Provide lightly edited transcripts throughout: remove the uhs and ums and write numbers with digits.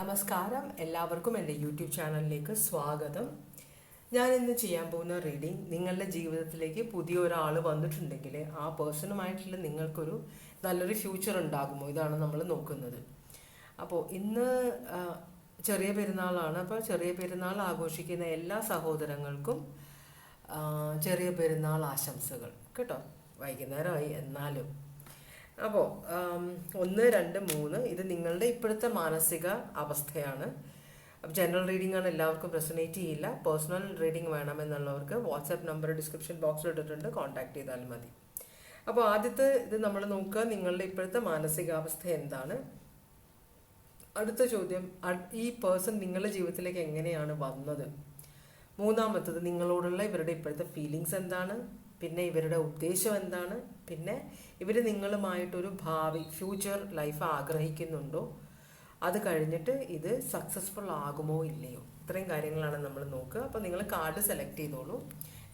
നമസ്കാരം, എല്ലാവർക്കും എൻ്റെ യൂട്യൂബ് ചാനലിലേക്ക് സ്വാഗതം. ഞാൻ ഇന്ന് ചെയ്യാൻ പോകുന്ന റീഡിംഗ് നിങ്ങളുടെ ജീവിതത്തിലേക്ക് പുതിയ ഒരാൾ വന്നിട്ടുണ്ടെങ്കിൽ ആ പേഴ്സണുമായിട്ടുള്ള നിങ്ങൾക്കൊരു നല്ലൊരു ഫ്യൂച്ചർ ഉണ്ടാകുമോ, ഇതാണ് നമ്മൾ നോക്കുന്നത്. അപ്പോൾ ഇന്ന് ചെറിയ പെരുന്നാളാണ്. അപ്പോൾ ചെറിയ പെരുന്നാൾ ആഘോഷിക്കുന്ന എല്ലാ സഹോദരങ്ങൾക്കും ചെറിയ പെരുന്നാൾ ആശംസകൾ കേട്ടോ. വൈകുന്നേരമായി എന്നാലും. അപ്പോൾ 1, 2, 3 ഇത് നിങ്ങളുടെ ഇപ്പോഴത്തെ മാനസിക അവസ്ഥയാണ്. അപ്പോൾ ജനറൽ റീഡിംഗ് ആണ്, എല്ലാവർക്കും റെസൊനേറ്റ് ചെയ്യില്ല. പേഴ്സണൽ റീഡിംഗ് വേണമെന്നുള്ളവർക്ക് വാട്സാപ്പ് നമ്പർ ഡിസ്ക്രിപ്ഷൻ ബോക്സിൽ ഇട്ടിട്ടുണ്ട്, കോൺടാക്ട് ചെയ്താൽ മതി. അപ്പോൾ ആദ്യത്തെ ഇത് നമ്മൾ നോക്കുക, നിങ്ങളുടെ ഇപ്പോഴത്തെ മാനസികാവസ്ഥ എന്താണ്. അടുത്ത ചോദ്യം, ഈ പേഴ്സൺ നിങ്ങളുടെ ജീവിതത്തിലേക്ക് എങ്ങനെയാണ് വന്നത്. മൂന്നാമത്തത്, നിങ്ങളോടുള്ള ഇവരുടെ ഇപ്പോഴത്തെ ഫീലിങ്സ് എന്താണ്. പിന്നെ ഇവരുടെ ഉദ്ദേശം എന്താണ്. പിന്നെ ഇവർ നിങ്ങളുമായിട്ടൊരു ഭാവി ഫ്യൂച്ചർ ലൈഫ് ആഗ്രഹിക്കുന്നുണ്ടോ. അത് കഴിഞ്ഞിട്ട് ഇത് സക്സസ്ഫുൾ ആകുമോ ഇല്ലയോ. ഇത്രയും കാര്യങ്ങളാണ് നമ്മൾ നോക്കുക. അപ്പോൾ നിങ്ങൾ കാർഡ് സെലക്ട് ചെയ്തോളൂ,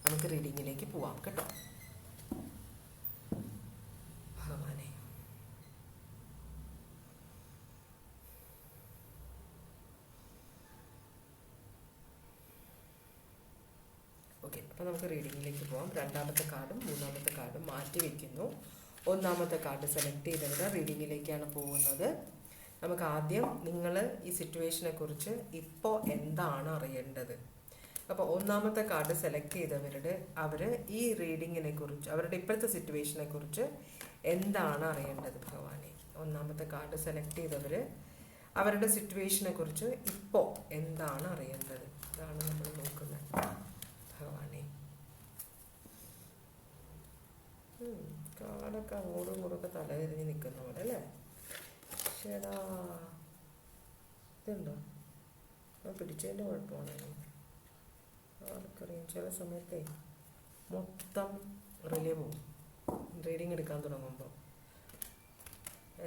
നമുക്ക് റീഡിങ്ങിലേക്ക് പോവാം കേട്ടോ. ഭഗവാനെ, ഓക്കെ. അപ്പോൾ നമുക്ക് റീഡിങ്ങിലേക്ക് പോകാം. രണ്ടാമത്തെ കാർഡും മൂന്നാമത്തെ കാർഡും മാറ്റി വയ്ക്കുന്നു. ഒന്നാമത്തെ കാർഡ് സെലക്ട് ചെയ്തവരുടെ റീഡിങ്ങിലേക്കാണ് പോകുന്നത്. നമുക്ക് ആദ്യം നിങ്ങൾ ഈ സിറ്റുവേഷനെ കുറിച്ച് ഇപ്പോൾ എന്താണ് അറിയേണ്ടത്. അപ്പോൾ ഒന്നാമത്തെ കാർഡ് സെലക്ട് ചെയ്തവരുടെ അവർ ഈ റീഡിങ്ങിനെ കുറിച്ച്, അവരുടെ ഇപ്പോഴത്തെ സിറ്റുവേഷനെ കുറിച്ച് എന്താണ് അറിയേണ്ടത്. ഭഗവാനെ, ഒന്നാമത്തെ കാർഡ് സെലക്ട് ചെയ്തവർ അവരുടെ സിറ്റുവേഷനെ കുറിച്ച് ഇപ്പോൾ എന്താണ് അറിയേണ്ടത്, ഇതാണ് നമ്മൾ നോക്കുന്നത്. ഭഗവാനെ, കാടൊക്കെ അങ്ങോട്ടും ഇങ്ങോട്ടൊക്കെ തലതിരിഞ്ഞ് നിൽക്കുന്ന പോലെ അല്ലേ. ചേടാ, ഇതുണ്ടോ പിടിച്ചതിൻ്റെ കുഴപ്പമാണ്. ആർക്കറിയാം, ചില സമയത്തെ മൊത്തം റിലേ പോവും. റീഡിങ് എടുക്കാൻ തുടങ്ങുമ്പോൾ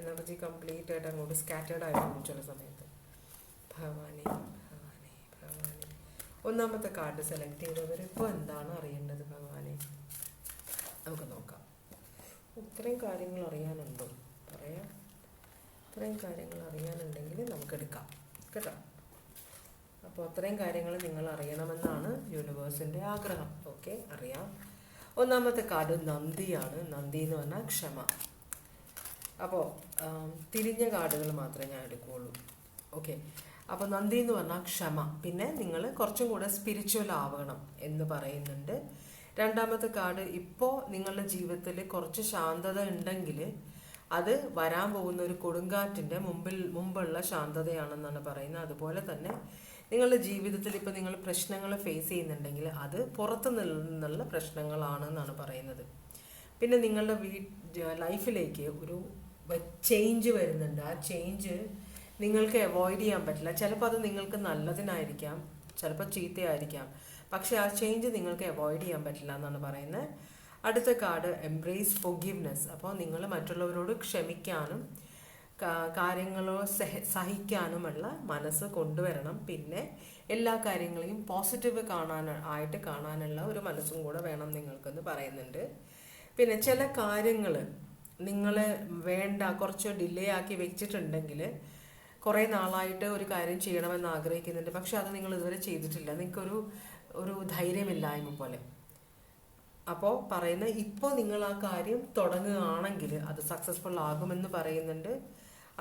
എനർജി കംപ്ലീറ്റ് ആയിട്ട് അങ്ങോട്ട് സ്കാറ്റേർഡ് ആയിട്ട് പോകും ചില സമയത്ത്. ഭഗവാനെ ഭഗവാനെ ഭഗവാനെ, ഒന്നാമത്തെ കാർഡ് സെലക്ട് ചെയ്തവർ ഇപ്പോൾ എന്താണ് അറിയേണ്ടത്. ഭഗവാനെ, നമുക്ക് നോക്കാം. ഇത്രയും കാര്യങ്ങൾ അറിയാനുണ്ടോ, പറയാം. ഇത്രയും കാര്യങ്ങൾ അറിയാനുണ്ടെങ്കിൽ നമുക്കെടുക്കാം കേട്ടോ. അപ്പോൾ അത്രയും കാര്യങ്ങൾ നിങ്ങൾ അറിയണമെന്നാണ് യൂണിവേഴ്സിൻ്റെ ആഗ്രഹം. ഓക്കെ, അറിയാം. ഒന്നാമത്തെ കാർഡ് നന്ദിയാണ്. നന്ദി എന്ന് പറഞ്ഞാൽ ക്ഷമ. അപ്പോൾ തിരിഞ്ഞ കാർഡുകൾ മാത്രമേ ഞാൻ എടുക്കുകയുള്ളൂ. ഓക്കെ, അപ്പോൾ നന്ദി എന്ന് പറഞ്ഞാൽ ക്ഷമ. പിന്നെ നിങ്ങൾ കുറച്ചും കൂടെ സ്പിരിച്വൽ ആവണം എന്ന് പറയുന്നുണ്ട്. രണ്ടാമത്തെ കാർഡ്, ഇപ്പോൾ നിങ്ങളുടെ ജീവിതത്തിൽ കുറച്ച് ശാന്തത ഉണ്ടെങ്കിൽ അത് വരാൻ പോകുന്ന ഒരു കൊടുങ്കാറ്റിൻ്റെ മുമ്പുള്ള ശാന്തതയാണെന്നാണ് പറയുന്നത്. അതുപോലെ തന്നെ നിങ്ങളുടെ ജീവിതത്തിൽ ഇപ്പോൾ നിങ്ങൾ പ്രശ്നങ്ങൾ ഫേസ് ചെയ്യുന്നുണ്ടെങ്കിൽ അത് പുറത്തു നിന്നുള്ള പ്രശ്നങ്ങളാണെന്നാണ് പറയുന്നത്. പിന്നെ നിങ്ങളുടെ ലൈഫിലേക്ക് ഒരു ചേഞ്ച് വരുന്നുണ്ട്. ആ ചേഞ്ച് നിങ്ങൾക്ക് അവോയ്ഡ് ചെയ്യാൻ പറ്റില്ല. ചിലപ്പോൾ അത് നിങ്ങൾക്ക് നല്ലതിനായിരിക്കാം, ചിലപ്പോൾ ചീത്തയായിരിക്കാം. പക്ഷെ ആ ചേഞ്ച് നിങ്ങൾക്ക് അവോയ്ഡ് ചെയ്യാൻ പറ്റില്ല എന്നാണ് പറയുന്നത്. അടുത്ത കാർഡ് എംബ്രേസ് ഫോർഗിവ്നെസ്. അപ്പോൾ നിങ്ങൾ മറ്റുള്ളവരോട് ക്ഷമിക്കാനും കാര്യങ്ങളോ സഹിക്കാനുമുള്ള മനസ്സ് കൊണ്ടുവരണം. പിന്നെ എല്ലാ കാര്യങ്ങളെയും പോസിറ്റീവ് ആയിട്ട് കാണാനുള്ള ഒരു മനസ്സും കൂടെ വേണം നിങ്ങൾക്കെന്ന് പറയുന്നുണ്ട്. പിന്നെ ചില കാര്യങ്ങൾ നിങ്ങൾ വേണ്ട കുറച്ച് ഡിലേ ആക്കി വെച്ചിട്ടുണ്ടെങ്കിൽ, കുറേ നാളായിട്ട് ഒരു കാര്യം ചെയ്യണമെന്ന് ആഗ്രഹിക്കുന്നുണ്ട്, പക്ഷെ അത് നിങ്ങൾ ഇതുവരെ ചെയ്തിട്ടില്ല, നിങ്ങൾക്കൊരു ധൈര്യമില്ലായ്മ പോലെ. അപ്പോൾ പറയുന്നത് ഇപ്പോൾ നിങ്ങൾ ആ കാര്യം തുടങ്ങുകയാണെങ്കിൽ അത് സക്സസ്ഫുൾ ആകുമെന്ന് പറയുന്നുണ്ട്.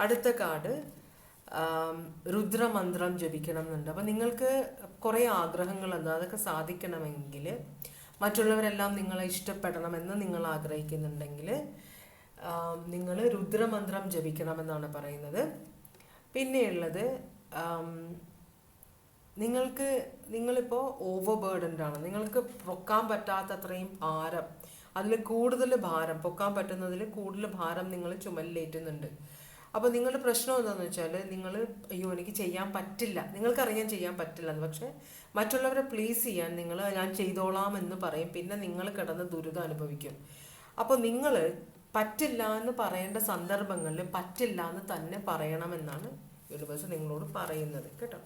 അടുത്ത കാർഡ് രുദ്രമന്ത്രം ജപിക്കണം എന്നുണ്ട്. അപ്പോൾ നിങ്ങൾക്ക് കുറേ ആഗ്രഹങ്ങളുണ്ട്, അതൊക്കെ സാധിക്കണമെങ്കിൽ, മറ്റുള്ളവരെല്ലാം നിങ്ങളെ ഇഷ്ടപ്പെടണമെന്ന് നിങ്ങൾ ആഗ്രഹിക്കുന്നുണ്ടെങ്കിൽ നിങ്ങൾ രുദ്രമന്ത്രം ജപിക്കണമെന്നാണ് പറയുന്നത്. പിന്നെയുള്ളത്, നിങ്ങളിപ്പോൾ ഓവർ ബേർഡൻഡ് ആണ്, നിങ്ങൾക്ക് പൊക്കാൻ പറ്റാത്ത അത്രയും ഭാരം, അതിൽ കൂടുതൽ ഭാരം, പൊക്കാൻ പറ്റുന്നതിൽ കൂടുതൽ ഭാരം നിങ്ങൾ ചുമലിലേറ്റുന്നുണ്ട്. അപ്പോൾ നിങ്ങളുടെ പ്രശ്നം എന്താണെന്ന് വെച്ചാൽ, നിങ്ങൾ അയ്യോ എനിക്ക് ചെയ്യാൻ പറ്റില്ല, നിങ്ങൾക്കറിയാൻ ചെയ്യാൻ പറ്റില്ല എന്ന്, പക്ഷെ മറ്റുള്ളവരെ പ്ലീസ് ചെയ്യാൻ ഞാൻ ചെയ്തോളാം എന്ന് പറയും. പിന്നെ നിങ്ങൾ കിടന്ന് ദുരിതം അനുഭവിക്കും. അപ്പോൾ നിങ്ങൾ പറ്റില്ല എന്ന് പറയേണ്ട സന്ദർഭങ്ങളിൽ പറ്റില്ല എന്ന് തന്നെ പറയണമെന്നാണ് യൂണിവേഴ്സ് നിങ്ങളോട് പറയുന്നത് കേട്ടോ.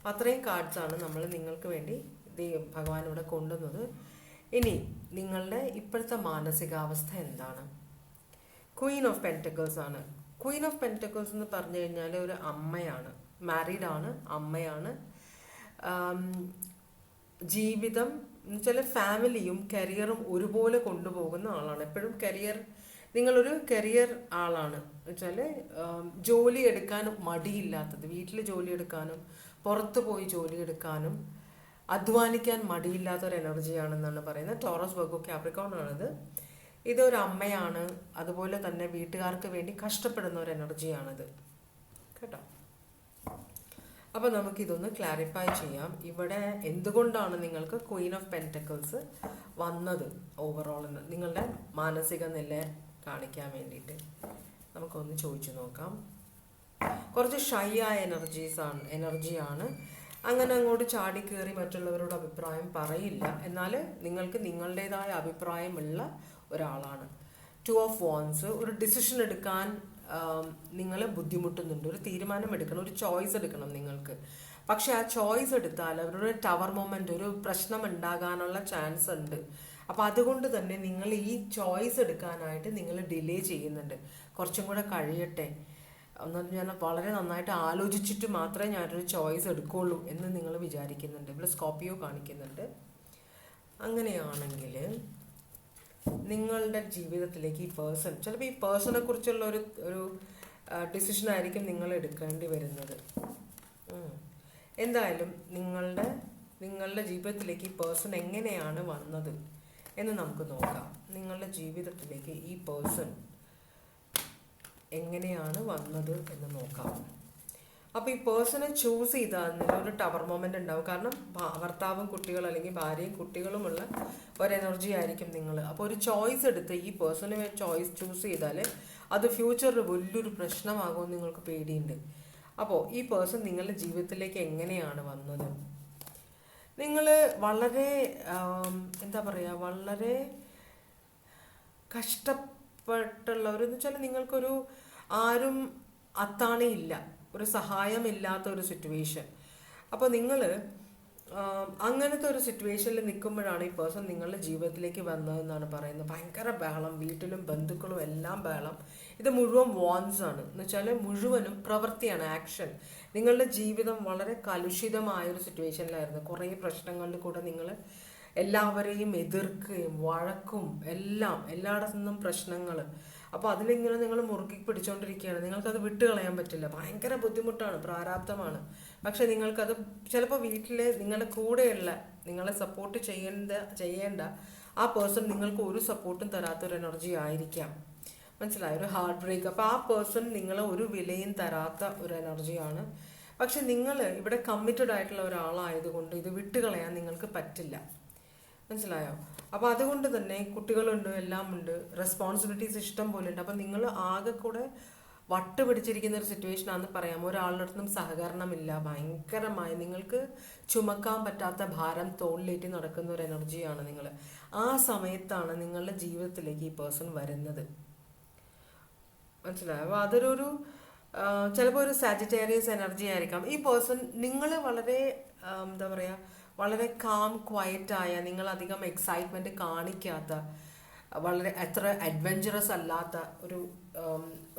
അത്രയും കാർഡ്സാണ് നമ്മൾ നിങ്ങൾക്ക് വേണ്ടി ഭഗവാൻ ഇവിടെ കൊണ്ടുവന്നത്. ഇനി നിങ്ങളുടെ ഇപ്പോഴത്തെ മാനസികാവസ്ഥ എന്താണ്. ക്വീൻ ഓഫ് പെൻറ്റക്കിൾസ് ആണ്. ക്വീൻ ഓഫ് പെൻറ്റക്കിൾസ് എന്ന് പറഞ്ഞു കഴിഞ്ഞാൽ ഒരു അമ്മയാണ്. മാരീഡാണ്, അമ്മയാണ്. ജീവിതം എന്നുവെച്ചാൽ ഫാമിലിയും കരിയറും ഒരുപോലെ കൊണ്ടുപോകുന്ന ആളാണ്. എപ്പോഴും നിങ്ങളൊരു കരിയർ ആളാണ് വെച്ചാൽ ജോലി എടുക്കാനും മടിയില്ലാത്തത്, വീട്ടിൽ ജോലി എടുക്കാനും പുറത്ത് പോയി ജോലി എടുക്കാനും അധ്വാനിക്കാൻ മടിയില്ലാത്ത ഒരു എനർജിയാണെന്നാണ് പറയുന്നത്. ടോറസ് വെർഗോ കാപ്രിക്കോൺ ആണിത്. ഇതൊരു അമ്മയാണ്, അതുപോലെ തന്നെ വീട്ടുകാർക്ക് വേണ്ടി കഷ്ടപ്പെടുന്ന ഒരു എനർജിയാണിത് കേട്ടോ. അപ്പോൾ നമുക്കിതൊന്ന് ക്ലാരിഫൈ ചെയ്യാം. ഇവിടെ എന്തുകൊണ്ടാണ് നിങ്ങൾക്ക് ക്വീൻ ഓഫ് പെൻറ്റക്കിൾസ് വന്നത് ഓവറോൾ നിങ്ങളുടെ മാനസിക നില കാണിക്കാൻ വേണ്ടിയിട്ട് നമുക്കൊന്ന് ചോദിച്ചു നോക്കാം. കുറച്ച് ഷൈ ആയ എനർജിയാണ്. അങ്ങനെ അങ്ങോട്ട് ചാടിക്കേറി മറ്റുള്ളവരോട് അഭിപ്രായം പറയില്ല, എന്നാൽ നിങ്ങൾക്ക് നിങ്ങളുടേതായ അഭിപ്രായമുള്ള ഒരാളാണ്. 2 ഓഫ് വാൻസ്, ഒരു ഡിസിഷൻ എടുക്കാൻ നിങ്ങൾ ബുദ്ധിമുട്ടുന്നുണ്ട്. ഒരു തീരുമാനം എടുക്കണം, ഒരു ചോയ്സ് എടുക്കണം നിങ്ങൾക്ക്. പക്ഷെ ആ ചോയ്സ് എടുത്താൽ അവരുടെ ടവർ മൊമെന്റ്, ഒരു പ്രശ്നം ഉണ്ടാകാനുള്ള ചാൻസ് ഉണ്ട്. അപ്പം അതുകൊണ്ട് തന്നെ നിങ്ങൾ ഈ ചോയ്സ് എടുക്കാനായിട്ട് നിങ്ങൾ ഡിലേ ചെയ്യുന്നുണ്ട്. കുറച്ചും കൂടെ കഴിയട്ടെ, ഞാൻ വളരെ നന്നായിട്ട് ആലോചിച്ചിട്ട് മാത്രമേ ഞാനൊരു ചോയ്സ് എടുക്കുള്ളൂ എന്ന് നിങ്ങൾ വിചാരിക്കുന്നുണ്ട്. ഇവിടെ സ്കോർപ്പിയോ കാണിക്കുന്നുണ്ട്. അങ്ങനെയാണെങ്കിൽ നിങ്ങളുടെ ജീവിതത്തിലേക്ക് ഈ പേഴ്സൺ, ചിലപ്പോൾ ഈ പേഴ്സണെ കുറിച്ചുള്ള ഒരു ഡിസിഷൻ ആയിരിക്കും നിങ്ങൾ എടുക്കേണ്ടി വരുന്നത്. എന്തായാലും നിങ്ങളുടെ ജീവിതത്തിലേക്ക് ഈ പേഴ്സൺ എങ്ങനെയാണ് വന്നത് എന്ന് നമുക്ക് നോക്കാം. നിങ്ങളുടെ ജീവിതത്തിലേക്ക് ഈ പേഴ്സൺ എങ്ങനെയാണ് വന്നത് എന്ന് നോക്കാം. അപ്പോൾ ഈ പേഴ്സണെ ചൂസ് ചെയ്താൽ ഒരു ടവർ മൊമെന്റ് ഉണ്ടാവും. കാരണം ഭർത്താവും കുട്ടികൾ അല്ലെങ്കിൽ ഭാര്യയും കുട്ടികളുമുള്ള ഒരു എനർജി ആയിരിക്കും നിങ്ങൾ. അപ്പോൾ ഒരു ചോയ്സ് എടുത്ത് ഈ പേഴ്സണെ ചൂസ് ചെയ്താൽ അത് ഫ്യൂച്ചറിൽ വലിയൊരു പ്രശ്നമാകുമെന്ന് നിങ്ങൾക്ക് പേടിയുണ്ട്. അപ്പോൾ ഈ പേഴ്സൺ നിങ്ങളുടെ ജീവിതത്തിലേക്ക് എങ്ങനെയാണ് വന്നത്? നിങ്ങൾ വളരെ എന്താ പറയുക, വളരെ കഷ്ടപ്പെട്ടുള്ളവരെന്ന് വെച്ചാൽ നിങ്ങൾക്കൊരു ആരും അത്താണിയില്ല, ഒരു സഹായമില്ലാത്ത ഒരു സിറ്റുവേഷൻ. അപ്പോൾ നിങ്ങൾ അങ്ങനത്തെ ഒരു സിറ്റുവേഷനിൽ നിൽക്കുമ്പോഴാണ് ഈ പേഴ്സൺ നിങ്ങളുടെ ജീവിതത്തിലേക്ക് വന്നതെന്നാണ് പറയുന്നത്. ഭയങ്കര ബഹളം, വീട്ടിലും ബന്ധുക്കളും എല്ലാം ബഹളം. ഇത് മുഴുവൻ വാൻസ് ആണ് എന്ന് വെച്ചാൽ മുഴുവനും പ്രവൃത്തിയാണ്, ആക്ഷൻ. നിങ്ങളുടെ ജീവിതം വളരെ കലുഷിതമായൊരു സിറ്റുവേഷനിലായിരുന്നു. കുറേ പ്രശ്നങ്ങളിൽ കൂടെ നിങ്ങൾ എല്ലാവരെയും എതിർക്കുകയും വഴക്കും എല്ലായിടത്തു നിന്നും പ്രശ്നങ്ങൾ. അപ്പോൾ അതിലിങ്ങനെ നിങ്ങൾ മുറുക്കി പിടിച്ചുകൊണ്ടിരിക്കുകയാണ്. നിങ്ങൾക്കത് വിട്ടുകളയാൻ പറ്റില്ല. ഭയങ്കര ബുദ്ധിമുട്ടാണ്, പ്രാരാബ്ധമാണ്. പക്ഷെ നിങ്ങൾക്കത് ചിലപ്പോൾ വീട്ടിൽ നിങ്ങളുടെ കൂടെയുള്ള, നിങ്ങളെ സപ്പോർട്ട് ചെയ്യേണ്ട ആ പേഴ്സൺ നിങ്ങൾക്ക് ഒരു സപ്പോർട്ടും തരാത്തൊരു എനർജി ആയിരിക്കാം. മനസ്സിലായോ? ഒരു ഹാർട്ട് ബ്രേക്ക്. അപ്പോൾ ആ പേഴ്സൺ നിങ്ങളെ ഒരു വിലയും തരാത്ത ഒരു എനർജിയാണ്. പക്ഷെ നിങ്ങൾ ഇവിടെ കമ്മിറ്റഡ് ആയിട്ടുള്ള ഒരാളായതുകൊണ്ട് ഇത് വിട്ടുകളയാൻ നിങ്ങൾക്ക് പറ്റില്ല. മനസ്സിലായോ? അപ്പോൾ അതുകൊണ്ട് തന്നെ കുട്ടികളുണ്ട്, എല്ലാം ഉണ്ട്, റെസ്പോൺസിബിലിറ്റീസ് ഇഷ്ടം പോലെ ഉണ്ട്. അപ്പം നിങ്ങൾ ആകെ കൂടെ വട്ട് പിടിച്ചിരിക്കുന്ന ഒരു സിറ്റുവേഷൻ ആണെന്ന് പറയാം. ഒരാളുടെ അടുത്തും സഹകരണമില്ല. ഭയങ്കരമായി നിങ്ങൾക്ക് ചുമക്കാൻ പറ്റാത്ത ഭാരം തോളിലേറ്റി നടക്കുന്ന ഒരു എനർജിയാണ് നിങ്ങൾ. ആ സമയത്താണ് നിങ്ങളുടെ ജീവിതത്തിലേക്ക് ഈ പേഴ്സൺ വരുന്നത്. മനസ്സിലായോ? അപ്പോൾ അതൊരു ചിലപ്പോൾ ഒരു സാജിറ്റേറിയസ് എനർജി ആയിരിക്കാം. ഈ പേഴ്സൺ നിങ്ങൾ വളരെ എന്താ പറയുക, വളരെ കാം ക്വയറ്റായ, നിങ്ങൾ അധികം എക്സൈറ്റ്മെൻറ്റ് കാണിക്കാത്ത, വളരെ അത്ര അഡ്വഞ്ചറസ് അല്ലാത്ത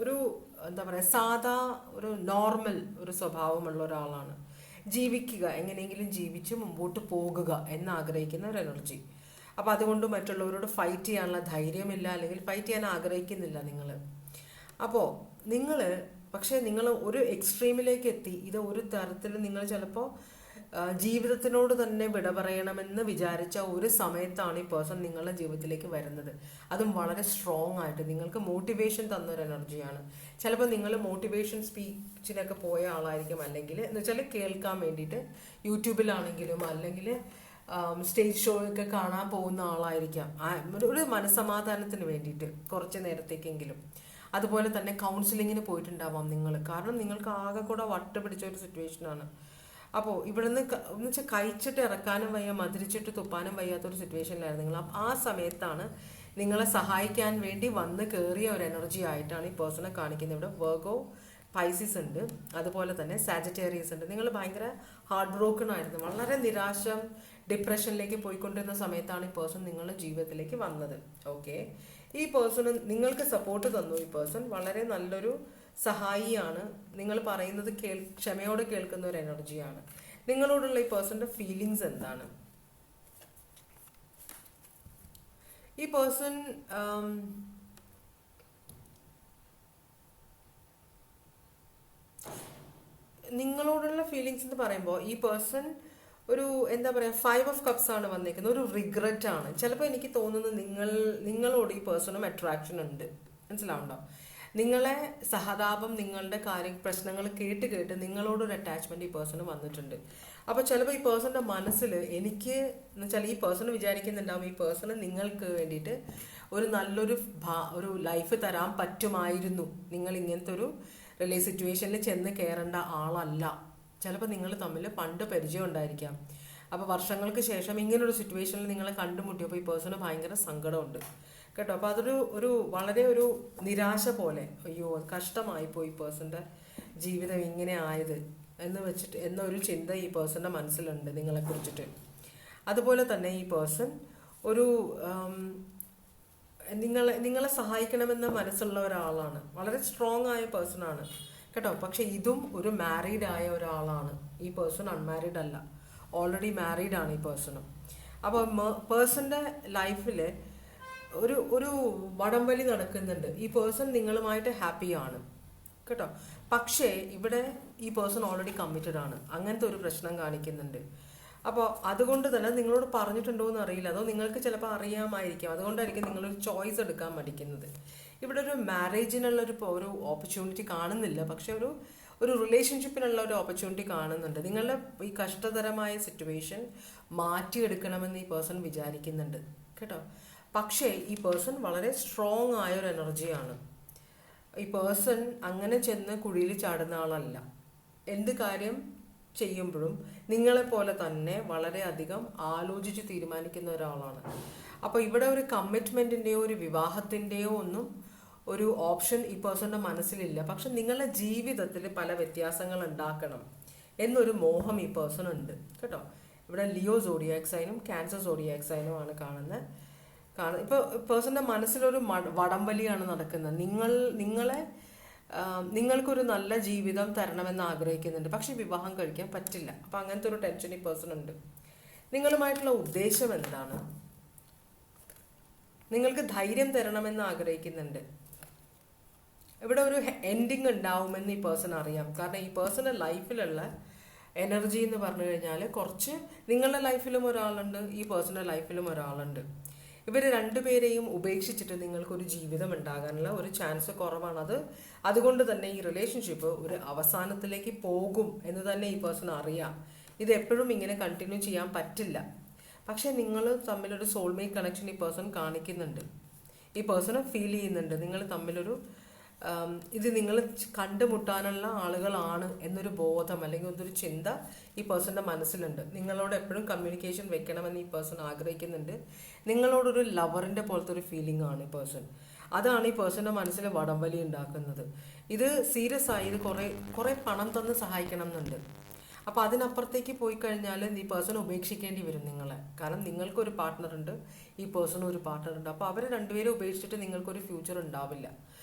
ഒരു എന്താ പറയുക, സാധാ ഒരു നോർമൽ ഒരു സ്വഭാവമുള്ള ഒരാളാണ്. ജീവിക്കുക, എങ്ങനെയെങ്കിലും ജീവിച്ച് മുമ്പോട്ട് പോകുക എന്നാഗ്രഹിക്കുന്ന ഒരു എനർജി. അപ്പോൾ അതുകൊണ്ട് മറ്റുള്ളവരോട് ഫൈറ്റ് ചെയ്യാനുള്ള ധൈര്യമില്ല, അല്ലെങ്കിൽ ഫൈറ്റ് ചെയ്യാൻ ആഗ്രഹിക്കുന്നില്ല നിങ്ങൾ. അപ്പോൾ പക്ഷേ നിങ്ങൾ ഒരു എക്സ്ട്രീമിലേക്ക് എത്തി. ഇത് ഒരു തരത്തിൽ നിങ്ങൾ ചിലപ്പോൾ ജീവിതത്തിനോട് തന്നെ വിട പറയണമെന്ന് വിചാരിച്ച ഒരു സമയത്താണ് ഈ പേഴ്സൺ നിങ്ങളുടെ ജീവിതത്തിലേക്ക് വരുന്നത്. അതും വളരെ സ്ട്രോങ് ആയിട്ട് നിങ്ങൾക്ക് മോട്ടിവേഷൻ തന്നൊരു എനർജിയാണ്. ചിലപ്പോൾ നിങ്ങൾ മോട്ടിവേഷൻ സ്പീച്ചിനൊക്കെ പോയ ആളായിരിക്കും, അല്ലെങ്കിൽ എന്ന് വെച്ചാൽ കേൾക്കാൻ വേണ്ടിയിട്ട് യൂട്യൂബിലാണെങ്കിലും അല്ലെങ്കിൽ സ്റ്റേജ് ഷോ ഒക്കെ കാണാൻ പോകുന്ന ആളായിരിക്കാം, ഒരു മനസ്സമാധാനത്തിന് വേണ്ടിയിട്ട് കുറച്ച് നേരത്തേക്കെങ്കിലും. അതുപോലെ തന്നെ കൗൺസിലിങ്ങിന് പോയിട്ടുണ്ടാവാം നിങ്ങൾ. കാരണം നിങ്ങൾക്ക് ആകെ കൂടെ വട്ട് പിടിച്ച ഒരു സിറ്റുവേഷനാണ്. അപ്പോൾ ഇവിടുന്ന് എന്ന് വെച്ചാൽ കഴിച്ചിട്ട് ഇറക്കാനും വയ്യ, മധുരിച്ചിട്ട് തുപ്പാനും വയ്യാത്തൊരു സിറ്റുവേഷനിലായിരുന്നു നിങ്ങൾ. ആ സമയത്താണ് നിങ്ങളെ സഹായിക്കാൻ വേണ്ടി വന്ന് കയറിയ ഒരു എനർജി ആയിട്ടാണ് ഈ പേഴ്സണെ കാണിക്കുന്നത്. ഇവിടെ വെർഗോ, പൈസിസ് ഉണ്ട്, അതുപോലെ തന്നെ സാജിറ്റേറിയസ് ഉണ്ട്. നിങ്ങൾ ഭയങ്കര ഹാർട്ട് ബ്രോക്കൺ ആയിരുന്നു, വളരെ നിരാശ, ഡിപ്രഷനിലേക്ക് പോയിക്കൊണ്ടിരുന്ന സമയത്താണ് ഈ പേഴ്സൺ നിങ്ങളുടെ ജീവിതത്തിലേക്ക് വന്നത്. ഓക്കെ, ഈ പേഴ്സണ് നിങ്ങൾക്ക് സപ്പോർട്ട് തന്നു. ഈ പേഴ്സൺ വളരെ നല്ലൊരു സഹായിയാണ്. നിങ്ങൾ പറയുന്നത് ക്ഷമയോടെ കേൾക്കുന്ന ഒരു എനർജിയാണ്. നിങ്ങളോടുള്ള ഈ പേഴ്സന്റെ ഫീലിങ്സ് എന്താണ്? ഈ പേഴ്സൺ നിങ്ങളോടുള്ള ഫീലിങ്സ് എന്ന് പറയുമ്പോൾ ഈ പേഴ്സൺ ഒരു എന്താ പറയുക 5 ഓഫ് കപ്സ് ആണ് വന്നിരിക്കുന്നത്. ഒരു റിഗ്രറ്റ് ആണ്. ചിലപ്പോൾ എനിക്ക് തോന്നുന്നത് നിങ്ങളോട് ഈ പേഴ്സണും അട്രാക്ഷൻ ഉണ്ട്. മനസ്സിലാവുണ്ടോ? നിങ്ങളെ സഹതാപം, നിങ്ങളുടെ പ്രശ്നങ്ങൾ കേട്ട് കേട്ട് നിങ്ങളോടൊരു അറ്റാച്ച്മെന്റ് ഈ പേഴ്സണ് വന്നിട്ടുണ്ട്. അപ്പോൾ ചിലപ്പോൾ ഈ പേഴ്സന്റെ മനസ്സിൽ എനിക്ക് എന്ന് വെച്ചാൽ ഈ പേഴ്സൺ വിചാരിക്കുന്നുണ്ടാവും ഈ പേഴ്സണ് നിങ്ങൾക്ക് വേണ്ടിയിട്ട് ഒരു നല്ലൊരു ഒരു ലൈഫ് തരാൻ പറ്റുമായിരുന്നു. നിങ്ങൾ ഇങ്ങനത്തെ ഒരു സിറ്റുവേഷനിൽ ചെന്ന് കയറേണ്ട ആളല്ല. ചിലപ്പോൾ നിങ്ങൾ തമ്മിൽ പണ്ട് പരിചയം ഉണ്ടായിരിക്കാം. അപ്പോൾ വർഷങ്ങൾക്ക് ശേഷം ഇങ്ങനൊരു സിറ്റുവേഷനിൽ നിങ്ങളെ കണ്ടുമുട്ടിയപ്പോൾ ഈ പേഴ്സണ് ഭയങ്കര സങ്കടമുണ്ട് കേട്ടോ. അപ്പോൾ അതൊരു വളരെ ഒരു നിരാശ പോലെ, അയ്യോ കഷ്ടമായി പോയി പേഴ്സന്റെ ജീവിതം ഇങ്ങനെ ആയത് എന്നൊരു ചിന്ത ഈ പേഴ്സന്റെ മനസ്സിലുണ്ട് നിങ്ങളെ കുറിച്ചിട്ട്. അതുപോലെ തന്നെ ഈ പേഴ്സൺ ഒരു നിങ്ങളെ സഹായിക്കണമെന്ന മനസ്സുള്ള ഒരാളാണ്. വളരെ സ്ട്രോങ് ആയ പേഴ്സൺ ആണ് കേട്ടോ. പക്ഷെ ഇതും ഒരു മാരീഡ് ആയ ഒരാളാണ്. ഈ പേഴ്സൺ അൺമാരീഡ് അല്ല, ഓൾറെഡി മാരീഡ് ആണ് ഈ പേഴ്സണും. അപ്പോൾ പേഴ്സന്റെ ലൈഫിൽ ഒരു വടംവലി നടക്കുന്നുണ്ട്. ഈ പേഴ്സൺ നിങ്ങളുമായിട്ട് ഹാപ്പിയാണ് കേട്ടോ. പക്ഷേ ഇവിടെ ഈ പേഴ്സൺ ഓൾറെഡി കമ്മിറ്റഡ് ആണ്. അങ്ങനത്തെ ഒരു പ്രശ്നം കാണിക്കുന്നുണ്ട്. അപ്പോൾ അതുകൊണ്ട് തന്നെ നിങ്ങളോട് പറഞ്ഞിട്ടുണ്ടോ എന്ന് അറിയില്ല, അതോ നിങ്ങൾക്ക് ചിലപ്പോൾ അറിയാമായിരിക്കും. അതുകൊണ്ടായിരിക്കും നിങ്ങളൊരു ചോയ്സ് എടുക്കാൻ മടിക്കുന്നത്. ഇവിടെ ഒരു മാരേജിനുള്ള ഒരു ഓപ്പർച്യൂണിറ്റി കാണുന്നില്ല, പക്ഷെ ഒരു റിലേഷൻഷിപ്പിനുള്ള ഒരു ഓപ്പർച്യൂണിറ്റി കാണുന്നുണ്ട്. നിങ്ങളുടെ ഈ കഷ്ടതരമായ സിറ്റുവേഷൻ മാറ്റിയെടുക്കണമെന്ന് ഈ പേഴ്സൺ വിചാരിക്കുന്നുണ്ട് കേട്ടോ. പക്ഷേ ഈ പേഴ്സൺ വളരെ സ്ട്രോങ് ആയ ഒരു എനർജിയാണ്. ഈ പേഴ്സൺ അങ്ങനെ ചെന്ന് കുഴിയിൽ ചാടുന്ന ആളല്ല. എന്ത് കാര്യം ചെയ്യുമ്പോഴും നിങ്ങളെപ്പോലെ തന്നെ വളരെയധികം ആലോചിച്ച് തീരുമാനിക്കുന്ന ഒരാളാണ്. അപ്പോൾ ഇവിടെ ഒരു കമ്മിറ്റ്മെന്റിന്റെയോ ഒരു വിവാഹത്തിന്റെയോ ഒന്നും ഒരു ഓപ്ഷൻ ഈ പേഴ്സന്റെ മനസ്സിലില്ല. പക്ഷെ നിങ്ങളുടെ ജീവിതത്തിൽ പല വ്യത്യാസങ്ങൾ ഉണ്ടാക്കണം എന്നൊരു മോഹം ഈ പേഴ്സൺ ഉണ്ട് കേട്ടോ. ഇവിടെ ലിയോ സോഡിയാക് സൈനും ക്യാൻസർ സോഡിയാക് സൈനും ആണ് കാണുന്നത്. ഇപ്പോൾ പേഴ്സന്റെ മനസ്സിലൊരു വടംവലിയാണ് നടക്കുന്നത്. നിങ്ങൾക്കൊരു നല്ല ജീവിതം തരണമെന്ന് ആഗ്രഹിക്കുന്നുണ്ട്, പക്ഷെ വിവാഹം കഴിക്കാൻ പറ്റില്ല. അപ്പം അങ്ങനത്തെ ഒരു ടെൻഷൻ ഈ പേഴ്സൺ ഉണ്ട്. നിങ്ങളുമായിട്ടുള്ള ഉദ്ദേശം എന്താണ്? നിങ്ങൾക്ക് ധൈര്യം തരണമെന്ന് ആഗ്രഹിക്കുന്നുണ്ട്. ഇവിടെ ഒരു എൻഡിങ് ഉണ്ടാവുമെന്ന് ഈ പേഴ്സൺ അറിയാം. കാരണം ഈ പേഴ്സന്റെ ലൈഫിലുള്ള എനർജി എന്ന് പറഞ്ഞു കഴിഞ്ഞാൽ കുറച്ച് നിങ്ങളുടെ ലൈഫിലും ഒരാളുണ്ട്, ഈ പേഴ്സന്റെ ലൈഫിലും ഒരാളുണ്ട്. ഇവർ രണ്ടുപേരെയും ഉപേക്ഷിച്ചിട്ട് നിങ്ങൾക്കൊരു ജീവിതം ഉണ്ടാകാനുള്ള ഒരു ചാൻസ് കുറവാണ്. അതുകൊണ്ട് തന്നെ ഈ റിലേഷൻഷിപ്പ് ഒരു അവസാനത്തിലേക്ക് പോകും എന്ന് തന്നെ ഈ പേഴ്സൺ അറിയാം. ഇത് എപ്പോഴും ഇങ്ങനെ കണ്ടിന്യൂ ചെയ്യാൻ പറ്റില്ല. പക്ഷെ നിങ്ങൾ തമ്മിലൊരു സോൾമേറ്റ് കണക്ഷൻ ഈ പേഴ്സൺ കാണിക്കുന്നുണ്ട്. ഈ പേഴ്സണെ ഫീൽ ചെയ്യുന്നുണ്ട്. നിങ്ങൾ തമ്മിലൊരു ഇത് നിങ്ങൾ കണ്ടുമുട്ടാനുള്ള ആളുകളാണ് എന്നൊരു ബോധം അല്ലെങ്കിൽ ഒരു ചിന്ത ഈ പേഴ്സന്റെ മനസ്സിലുണ്ട്. നിങ്ങളോട് എപ്പോഴും കമ്മ്യൂണിക്കേഷൻ വെക്കണമെന്ന് ഈ പേഴ്സൺ ആഗ്രഹിക്കുന്നുണ്ട്. നിങ്ങളോടൊരു ലവറിന്റെ പോലത്തെ ഒരു ഫീലിംഗ് ആണ് ഈ പേഴ്സൺ. അതാണ് ഈ പേഴ്സന്റെ മനസ്സിൽ വടംവലി ഉണ്ടാക്കുന്നത്. ഇത് സീരിയസ് ആയി, ഇത് കുറെ പണം തന്ന് സഹായിക്കണം എന്നുണ്ട്. അപ്പോൾ അതിനപ്പുറത്തേക്ക് പോയി കഴിഞ്ഞാൽ ഈ പേഴ്സൺ ഉപേക്ഷിക്കേണ്ടി വരും നിങ്ങളെ. കാരണം നിങ്ങൾക്കൊരു പാർട്ട്ണർ ഉണ്ട്, ഈ പേഴ്സണും ഒരു പാർട്ട്ണർ ഉണ്ട്. അപ്പോൾ അവരെ രണ്ടുപേരും ഉപേക്ഷിച്ചിട്ട് നിങ്ങൾക്കൊരു ഫ്യൂച്ചർ ഉണ്ടാവില്ല.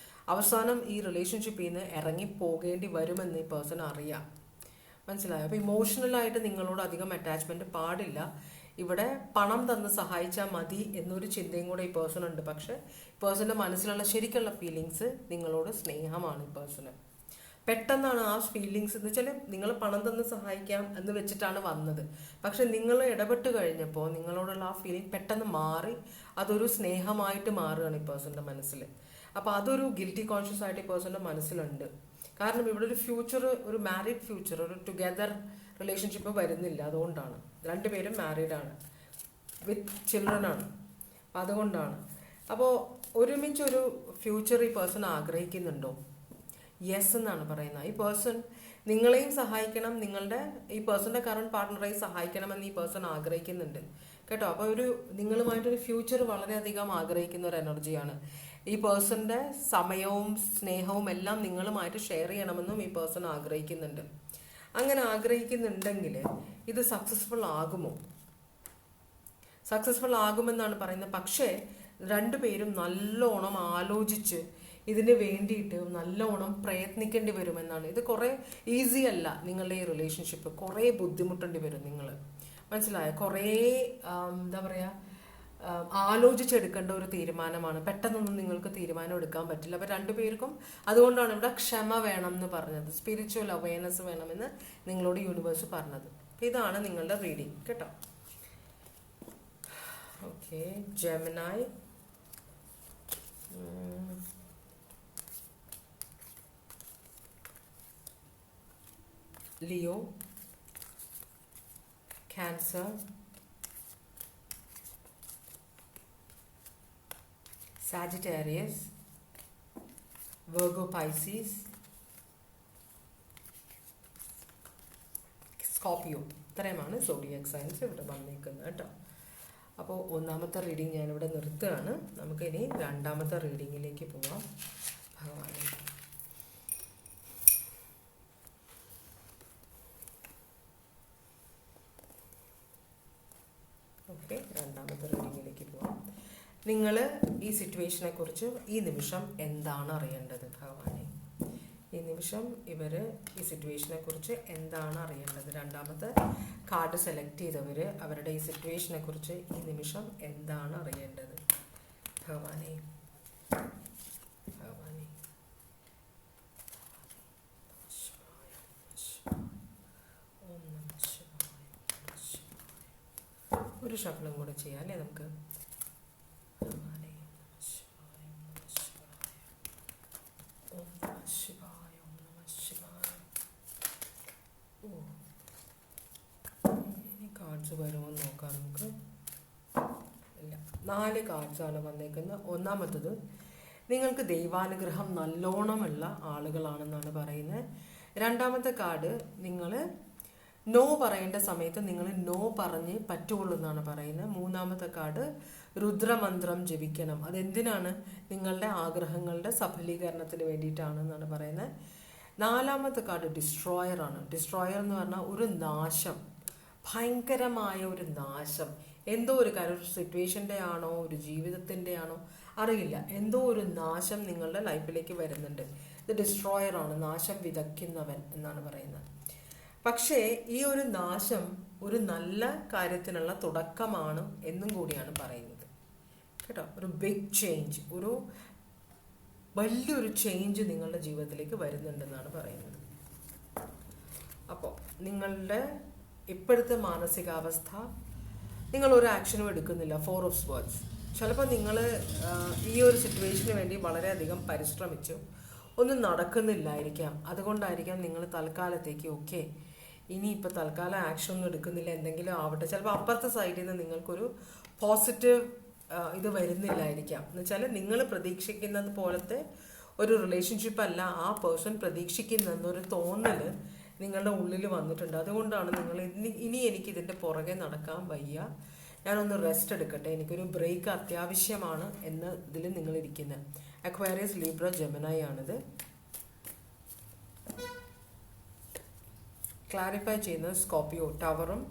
അവസാനം ഈ റിലേഷൻഷിപ്പിൽ നിന്ന് ഇറങ്ങി പോകേണ്ടി വരുമെന്ന് ഈ പേഴ്സൺ അറിയാം. മനസ്സിലായോ? അപ്പോൾ ഇമോഷണലായിട്ട് നിങ്ങളോട് അധികം അറ്റാച്ച്മെന്റ് പാടില്ല. ഇവിടെ പണം തന്ന് സഹായിച്ചാൽ മതി എന്നൊരു ചിന്തയും കൂടെ ഈ പേഴ്സൺ ഉണ്ട്. പക്ഷെ പേഴ്സന്റെ മനസ്സിലുള്ള ശരിക്കുള്ള ഫീലിങ്സ് നിങ്ങളോട് സ്നേഹമാണ് ഈ പേഴ്സണ്. പെട്ടെന്നാണ് ആ ഫീലിങ്സ് എന്ന് വെച്ചാൽ നിങ്ങൾ പണം തന്ന് സഹായിക്കാം എന്ന് വെച്ചിട്ടാണ് വന്നത്. പക്ഷെ നിങ്ങൾ ഇടപെട്ട് കഴിഞ്ഞപ്പോൾ നിങ്ങളോടുള്ള ആ ഫീലിംഗ് പെട്ടെന്ന് മാറി അതൊരു സ്നേഹമായിട്ട് മാറുകയാണ് ഈ പേഴ്സന്റെ മനസ്സിൽ. അപ്പോൾ അതൊരു ഗിൽറ്റി കോൺഷ്യസ് ആയിട്ട് ഈ പേഴ്സന്റെ മനസ്സിലുണ്ട്. കാരണം ഇവിടെ ഒരു ഫ്യൂച്ചർ, ഒരു മാരീഡ് ഫ്യൂച്ചർ, ഒരു ടുഗെദർ റിലേഷൻഷിപ്പ് വരുന്നില്ല. അതുകൊണ്ടാണ് രണ്ടുപേരും മാരീഡാണ്, വിത്ത് ചിൽഡ്രൻ ആണ്. അതുകൊണ്ടാണ്. അപ്പോൾ ഒരുമിച്ചൊരു ഫ്യൂച്ചർ ഈ പേഴ്സൺ ആഗ്രഹിക്കുന്നുണ്ടോ? യെസ് എന്നാണ് പറയുന്നത്. ഈ പേഴ്സൺ നിങ്ങളെയും സഹായിക്കണം, ഈ പേഴ്സന്റെ കറണ്ട് പാർട്ട്ണറെയും സഹായിക്കണമെന്ന് ഈ പേഴ്സൺ ആഗ്രഹിക്കുന്നുണ്ട് കേട്ടോ. അപ്പോൾ നിങ്ങളുമായിട്ടൊരു ഫ്യൂച്ചർ വളരെയധികം ആഗ്രഹിക്കുന്ന ഒരു എനർജിയാണ്. ഈ പേഴ്സന്റെ സമയവും സ്നേഹവും എല്ലാം നിങ്ങളുമായിട്ട് ഷെയർ ചെയ്യണമെന്നും ഈ പേഴ്സൺ ആഗ്രഹിക്കുന്നുണ്ട്. അങ്ങനെ ആഗ്രഹിക്കുന്നുണ്ടെങ്കിൽ ഇത് സക്സസ്ഫുൾ ആകുമോ? സക്സസ്ഫുൾ ആകുമെന്നാണ് പറയുന്നത്. പക്ഷേ രണ്ടുപേരും നല്ലോണം ആലോചിച്ച് ഇതിന് വേണ്ടിയിട്ട് നല്ലോണം പ്രയത്നിക്കേണ്ടി വരുമെന്നാണ്. ഇത് കുറേ ഈസി അല്ല. നിങ്ങളുടെ ഈ റിലേഷൻഷിപ്പ് കുറേ ബുദ്ധിമുട്ടേണ്ടി വരും നിങ്ങൾ. മനസ്സിലായോ? കുറേ എന്താ പറയുക, ആലോചിച്ചെടുക്കേണ്ട ഒരു തീരുമാനമാണ്. പെട്ടെന്നൊന്നും നിങ്ങൾക്ക് തീരുമാനം എടുക്കാൻ പറ്റില്ല. അപ്പോൾ രണ്ടുപേർക്കും അതുകൊണ്ടാണ് ഇവിടെ ക്ഷമ വേണം എന്ന് പറഞ്ഞത്, സ്പിരിച്വൽ അവയർനെസ് വേണമെന്ന് നിങ്ങളോട് യൂണിവേഴ്സ് പറഞ്ഞത്. ഇതാണ് നിങ്ങളുടെ റീഡിങ് കേട്ടോ. Okay, Gemini, Leo, Cancer, Sagittarius, Virgo, Pisces, Scorpio. ഇത്രയുമാണ് സോഡിയാക് സൈൻസ് ഇവിടെ വന്നിരിക്കുന്നത് കേട്ടോ. അപ്പോൾ ഒന്നാമത്തെ റീഡിങ് ഞാനിവിടെ നിർത്തുകയാണ്. നമുക്കിനി രണ്ടാമത്തെ റീഡിങ്ങിലേക്ക് പോവാം. ഭഗവാനെ, ഓക്കെ, രണ്ടാമത്തെ റീഡിങ്ങിലേക്ക് പോവാം. നിങ്ങൾ ഈ സിറ്റുവേഷനെ കുറിച്ച് ഈ നിമിഷം എന്താണ് അറിയേണ്ടത്? ഭഗവാനെ, ഈ നിമിഷം ഇവർ ഈ സിറ്റുവേഷനെ കുറിച്ച് എന്താണ് അറിയേണ്ടത്? രണ്ടാമത്തെ കാർഡ് സെലക്ട് ചെയ്തവർ അവരുടെ ഈ സിറ്റുവേഷനെ കുറിച്ച് ഈ നിമിഷം എന്താണ് അറിയേണ്ടത്? ഭഗവാനെ, ഭഗവാനെ, ഒരു ശബ്ദം കൂടെ ചെയ്യാം അല്ലേ നമുക്ക്? ഭഗവാനെ, ഓം നമഃ ശിവായ, ഓം നമഃ ശിവായ. ഓ, ഇനി കാർഡ്സ് വരുമോ നോക്കാം നമുക്ക്. ഇല്ല, 4 കാർഡ്സാണ് വന്നേക്കുന്നത്. ഒന്നാമത്തത്, നിങ്ങൾക്ക് ദൈവാനുഗ്രഹം നല്ലോണമുള്ള ആളുകളാണെന്നാണ് പറയുന്നത്. രണ്ടാമത്തെ കാർഡ്, നിങ്ങൾ നോ പറയേണ്ട സമയത്ത് നിങ്ങൾ നോ പറഞ്ഞ് പറ്റുള്ളൂ എന്നാണ് പറയുന്നത്. മൂന്നാമത്തെ കാർഡ്, രുദ്രമന്ത്രം ജപിക്കണം. അതെന്തിനാണ്? നിങ്ങളുടെ ആഗ്രഹങ്ങളുടെ സഫലീകരണത്തിന് വേണ്ടിയിട്ടാണെന്നാണ് പറയുന്നത്. നാലാമത്തെ കാർഡ് ഡിസ്ട്രോയർ ആണ്. ഡിസ്ട്രോയർ എന്ന് പറഞ്ഞാൽ ഒരു നാശം, ഭയങ്കരമായ ഒരു നാശം. എന്തോ ഒരു കാര്യം, ഒരു സിറ്റുവേഷൻ്റെ ആണോ ഒരു ജീവിതത്തിൻ്റെ ആണോ അറിയില്ല, എന്തോ ഒരു നാശം നിങ്ങളുടെ ലൈഫിലേക്ക് വരുന്നുണ്ട്. ഇത് ഡിസ്ട്രോയർ ആണ്, നാശം വിതയ്ക്കുന്നവൻ എന്നാണ് പറയുന്നത്. പക്ഷേ ഈ ഒരു നാശം ഒരു നല്ല കാര്യത്തിനുള്ള തുടക്കമാണ് എന്നും കൂടിയാണ് പറയുന്നത് കേട്ടോ. ഒരു ബിഗ് ചേഞ്ച്, ഒരു വലിയൊരു ചേഞ്ച് നിങ്ങളുടെ ജീവിതത്തിലേക്ക് വരുന്നുണ്ടെന്നാണ് പറയുന്നത്. അപ്പോൾ നിങ്ങളുടെ ഇപ്പോഴത്തെ മാനസികാവസ്ഥ, നിങ്ങളൊരു ആക്ഷനും എടുക്കുന്നില്ല. 4 ഓഫ് സ്വേർഡ്സ്. ചിലപ്പോൾ നിങ്ങൾ ഈ ഒരു സിറ്റുവേഷന് വേണ്ടി വളരെയധികം പരിശ്രമിച്ചു, ഒന്നും നടക്കുന്നില്ലായിരിക്കാം. അതുകൊണ്ടായിരിക്കാം നിങ്ങൾ തൽക്കാലത്തേക്ക് ഓക്കെ, ഇനിയിപ്പോൾ തൽക്കാലം ആക്ഷൻ ഒന്നും എടുക്കുന്നില്ല, എന്തെങ്കിലും ആവട്ടെ. ചിലപ്പോൾ അപ്പുറത്തെ സൈഡിൽ നിന്ന് നിങ്ങൾക്കൊരു പോസിറ്റീവ് ഇത് വരുന്നില്ലായിരിക്കാം. എന്ന് വെച്ചാൽ നിങ്ങൾ പ്രതീക്ഷിക്കുന്നത് പോലത്തെ ഒരു റിലേഷൻഷിപ്പ് അല്ല ആ പേഴ്സൺ പ്രതീക്ഷിക്കുന്നതെന്നൊരു തോന്നൽ നിങ്ങളുടെ ഉള്ളിൽ വന്നിട്ടുണ്ട്. അതുകൊണ്ടാണ് നിങ്ങൾ ഇനി എനിക്ക് ഇതിൻ്റെ പുറകെ നടക്കാൻ വയ്യ, ഞാനൊന്ന് റെസ്റ്റ് എടുക്കട്ടെ, എനിക്കൊരു ബ്രേക്ക് അത്യാവശ്യമാണ് എന്ന ഇതിൽ നിങ്ങളിരിക്കുന്നത്. അക്വാരിയസ്, ലീബ്ര, ജെമിനായി ആണിത്. ക്ലാരിഫൈ ചെയ്യുന്നത് സ്കോർപ്പിയോ, ടവറും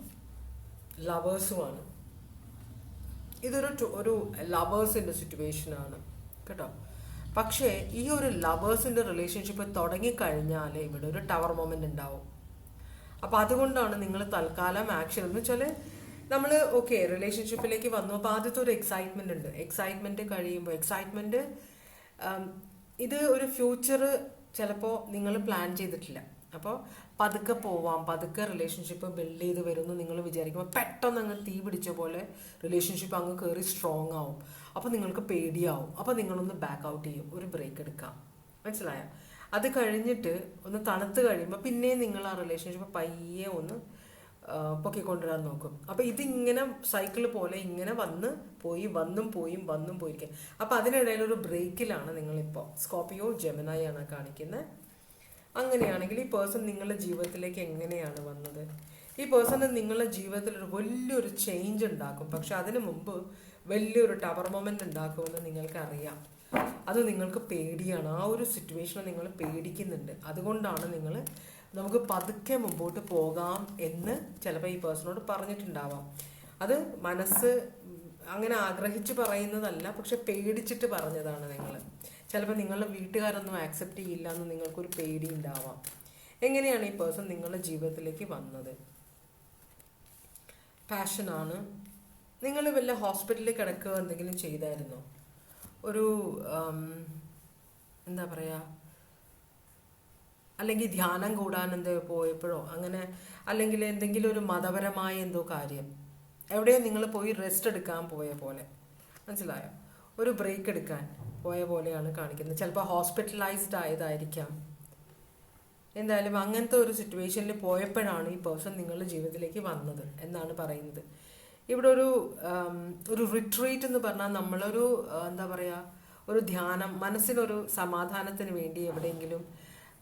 ലവേഴ്സുമാണ്. ഇതൊരു ലവേഴ്സിൻ്റെ സിറ്റുവേഷനാണ് കേട്ടോ. പക്ഷേ ഈ ഒരു ലവേഴ്സിൻ്റെ റിലേഷൻഷിപ്പ് തുടങ്ങിക്കഴിഞ്ഞാൽ ഇവിടെ ഒരു ടവർ മൊമെൻ്റ് ഉണ്ടാവും. അപ്പോൾ അതുകൊണ്ടാണ് നിങ്ങൾ തൽക്കാലം ആക്ഷൻ എന്ന് വെച്ചാൽ നമ്മൾ ഓക്കെ റിലേഷൻഷിപ്പിലേക്ക് വന്നു. അപ്പോൾ ആദ്യത്തെ ഒരു എക്സൈറ്റ്മെൻ്റ് ഉണ്ട്. എക്സൈറ്റ്മെൻറ്റ് കഴിയുമ്പോൾ ഇത് ഒരു ഫ്യൂച്ചർ ചിലപ്പോൾ നിങ്ങൾ പ്ലാൻ ചെയ്തിട്ടില്ല. അപ്പോൾ പതുക്കെ പോവാം, പതുക്കെ റിലേഷൻഷിപ്പ് ബിൽഡ് ചെയ്ത് വരുമെന്ന് നിങ്ങൾ വിചാരിക്കുമ്പോൾ പെട്ടെന്ന് അങ്ങ് തീ പിടിച്ച പോലെ റിലേഷൻഷിപ്പ് അങ്ങ് കയറി സ്ട്രോങ് ആവും. അപ്പോൾ നിങ്ങൾക്ക് പേടിയാവും. അപ്പോൾ നിങ്ങളൊന്ന് ബാക്ക് ഔട്ട് ചെയ്യും, ഒരു ബ്രേക്ക് എടുക്കാം. മനസ്സിലായോ? അത് കഴിഞ്ഞിട്ട് ഒന്ന് തണുത്ത് കഴിയുമ്പോൾ പിന്നെയും നിങ്ങൾ ആ റിലേഷൻഷിപ്പ് പയ്യെ ഒന്ന് പൊക്കിക്കൊണ്ടുവരാൻ നോക്കും. അപ്പോൾ ഇതിങ്ങനെ സൈക്കിൾ പോലെ ഇങ്ങനെ വന്ന് പോയി വന്നും പോയിരിക്കും. അപ്പോൾ അതിനിടയിൽ ഒരു ബ്രേക്കിലാണ് നിങ്ങളിപ്പോൾ. സ്കോർപ്പിയോ, ജെമിനായി ആണ് കാണിക്കുന്നത്. അങ്ങനെയാണെങ്കിൽ ഈ പേഴ്സൺ നിങ്ങളുടെ ജീവിതത്തിലേക്ക് എങ്ങനെയാണ് വന്നത്? ഈ പേഴ്സൺ നിങ്ങളുടെ ജീവിതത്തിൽ ഒരു വലിയൊരു ചേഞ്ച് ഉണ്ടാക്കും. പക്ഷെ അതിനു മുമ്പ് വലിയൊരു ടവർ മൊമെൻ്റ് ഉണ്ടാക്കുമെന്ന് നിങ്ങൾക്കറിയാം. അത് നിങ്ങൾക്ക് പേടിയാണ്. ആ ഒരു സിറ്റുവേഷനെ നിങ്ങൾ പേടിക്കുന്നുണ്ട്. അതുകൊണ്ടാണ് നമുക്ക് പതുക്കെ മുമ്പോട്ട് പോകാം എന്ന് ചിലപ്പോൾ ഈ പേഴ്സണോട് പറഞ്ഞിട്ടുണ്ടാവാം. അത് മനസ്സ് അങ്ങനെ ആഗ്രഹിച്ച് പറയുന്നതല്ല, പക്ഷെ പേടിച്ചിട്ട് പറഞ്ഞതാണ്. ചിലപ്പോൾ നിങ്ങളുടെ വീട്ടുകാരൊന്നും ആക്സെപ്റ്റ് ചെയ്യില്ല എന്ന് നിങ്ങൾക്കൊരു പേടി ഉണ്ടാവാം. എങ്ങനെയാണ് ഈ പേഴ്സൺ നിങ്ങളുടെ ജീവിതത്തിലേക്ക് വന്നത്? പാഷനാണ്. നിങ്ങൾ വല്ല ഹോസ്പിറ്റലിൽ കിടക്കുക എന്തെങ്കിലും ചെയ്തായിരുന്നോ? ഒരു എന്താ പറയുക, അല്ലെങ്കിൽ ധ്യാനം കൂടാൻ എന്തോ പോയപ്പോഴോ അങ്ങനെ, അല്ലെങ്കിൽ എന്തെങ്കിലും ഒരു മതപരമായ എന്തോ കാര്യം എവിടെയോ നിങ്ങൾ പോയി റെസ്റ്റ് എടുക്കാൻ പോയ പോലെ, മനസ്സിലായോ? ഒരു ബ്രേക്ക് എടുക്കാൻ പോയ പോലെയാണ് കാണിക്കുന്നത്. ചിലപ്പോൾ ഹോസ്പിറ്റലൈസ്ഡ് ആയതായിരിക്കാം. എന്തായാലും അങ്ങനത്തെ ഒരു സിറ്റുവേഷനിൽ പോയപ്പോഴാണ് ഈ പേഴ്സൺ നിങ്ങളുടെ ജീവിതത്തിലേക്ക് വന്നത് എന്നാണ് പറയുന്നത്. ഇവിടെ ഒരു റിട്രീറ്റ് എന്ന് പറഞ്ഞാൽ നമ്മളൊരു എന്താ പറയുക, ഒരു ധ്യാനം, മനസ്സിനൊരു സമാധാനത്തിന് വേണ്ടി എവിടെയെങ്കിലും